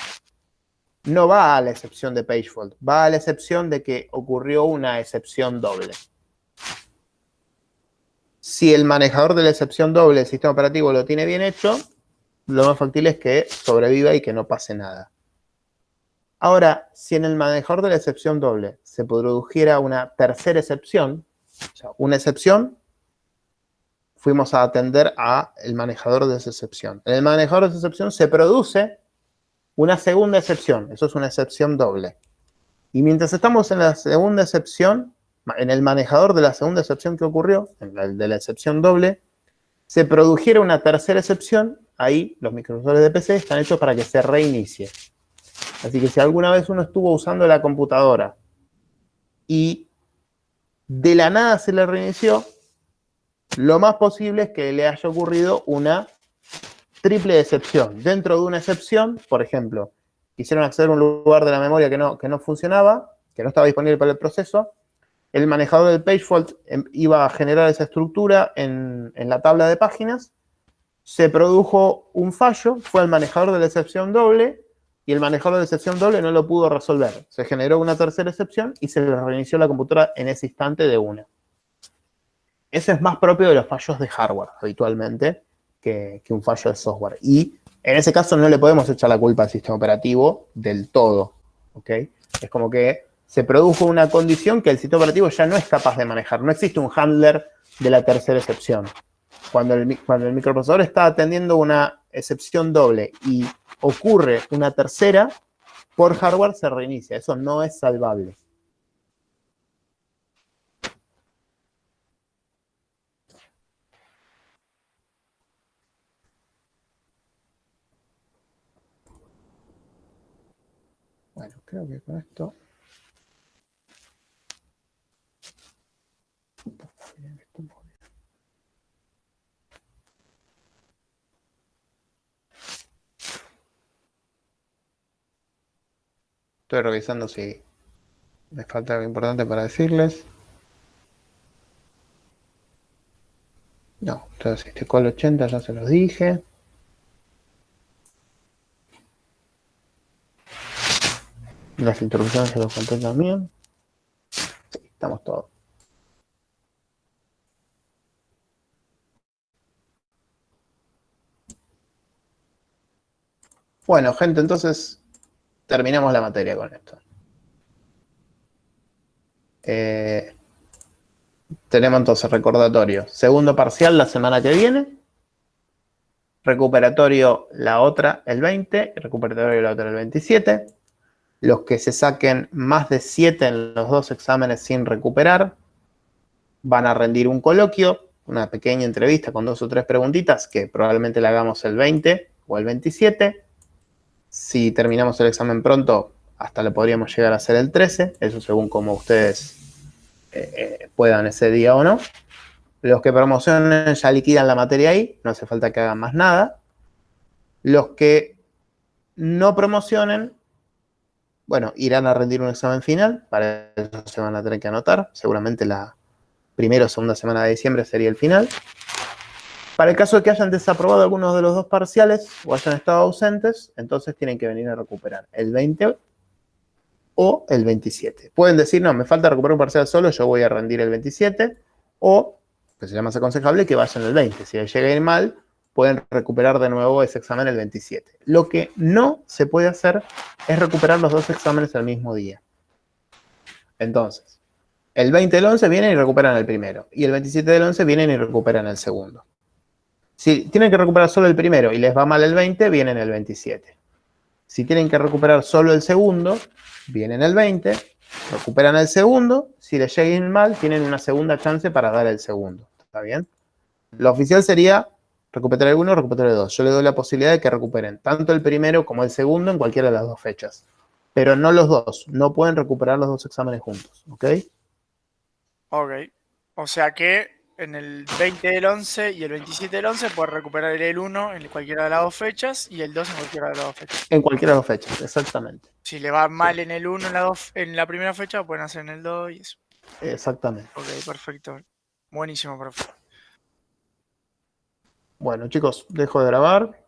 No va a la excepción de page fault, va a la excepción de que ocurrió una excepción doble. Si el manejador de la excepción doble del sistema operativo lo tiene bien hecho, lo más factible es que sobreviva y que no pase nada. Ahora, si en el manejador de la excepción doble se produjera una tercera excepción, o sea, una excepción, fuimos a atender al manejador de esa excepción. En el manejador de esa excepción se produce una segunda excepción, eso es una excepción doble. Y mientras estamos en la segunda excepción, en el manejador de la segunda excepción que ocurrió, en el de la excepción doble, se produjera una tercera excepción, ahí los microcontroladores de PC están hechos para que se reinicie. Así que si alguna vez uno estuvo usando la computadora y de la nada se le reinició, lo más posible es que le haya ocurrido una triple excepción. Dentro de una excepción, por ejemplo, quisieron acceder a un lugar de la memoria que no funcionaba, que no estaba disponible para el proceso, el manejador del page fault iba a generar esa estructura en la tabla de páginas, se produjo un fallo, fue al manejador de la excepción doble, y el manejador de la excepción doble no lo pudo resolver. Se generó una tercera excepción y se le reinició la computadora en ese instante de una. Ese es más propio de los fallos de hardware, habitualmente, que un fallo de software. Y en ese caso no le podemos echar la culpa al sistema operativo del todo, ¿ok? Es como que se produjo una condición que el sistema operativo ya no es capaz de manejar. No existe un handler de la tercera excepción. Cuando el microprocesador está atendiendo una excepción doble y ocurre una tercera, por hardware se reinicia. Eso no es salvable. Bueno, creo que con esto... Estoy revisando si me falta algo importante para decirles. No, entonces este call 80 ya se los dije. Las introducciones se los conté también. Sí, estamos todos. Bueno, gente, entonces terminamos la materia con esto. Tenemos entonces recordatorio. Segundo parcial la semana que viene. Recuperatorio la otra el 20. Recuperatorio la otra el 27. Los que se saquen más de 7 en los dos exámenes sin recuperar van a rendir un coloquio, una pequeña entrevista con 2 o 3 preguntitas que probablemente la hagamos el 20 o el 27. Si terminamos el examen pronto, hasta lo podríamos llegar a hacer el 13, eso según como ustedes puedan ese día o no. Los que promocionen ya liquidan la materia ahí, no hace falta que hagan más nada. Los que no promocionen, bueno, irán a rendir un examen final, para eso se van a tener que anotar, seguramente la primera o segunda semana de diciembre sería el final. Para el caso de que hayan desaprobado algunos de los dos parciales o hayan estado ausentes, entonces tienen que venir a recuperar el 20 o el 27. Pueden decir, no, me falta recuperar un parcial solo, yo voy a rendir el 27, o, que sería más aconsejable, que vayan el 20. Si les llega a ir mal, pueden recuperar de nuevo ese examen el 27. Lo que no se puede hacer es recuperar los dos exámenes el mismo día. Entonces, el 20 del 11 vienen y recuperan el primero, y el 27 del 11 vienen y recuperan el segundo. Si tienen que recuperar solo el primero y les va mal el 20, vienen el 27. Si tienen que recuperar solo el segundo, vienen el 20, recuperan el segundo. Si les lleguen mal, tienen una segunda chance para dar el segundo. ¿Está bien? Lo oficial sería recuperar el 1, recuperar el 2. Yo les doy la posibilidad de que recuperen tanto el primero como el segundo en cualquiera de las dos fechas. Pero no los dos. No pueden recuperar los dos exámenes juntos. ¿Ok? Ok. O sea que en el 20 del 11 y el 27 del 11 puedes recuperar el 1 en cualquiera de las dos fechas y el 2 en cualquiera de las dos fechas. En cualquiera de las dos fechas, exactamente. Si le va mal en el 1 en la primera fecha, pueden hacer en el 2 y eso. Exactamente. Ok, perfecto. Buenísimo, profe. Bueno, chicos, dejo de grabar.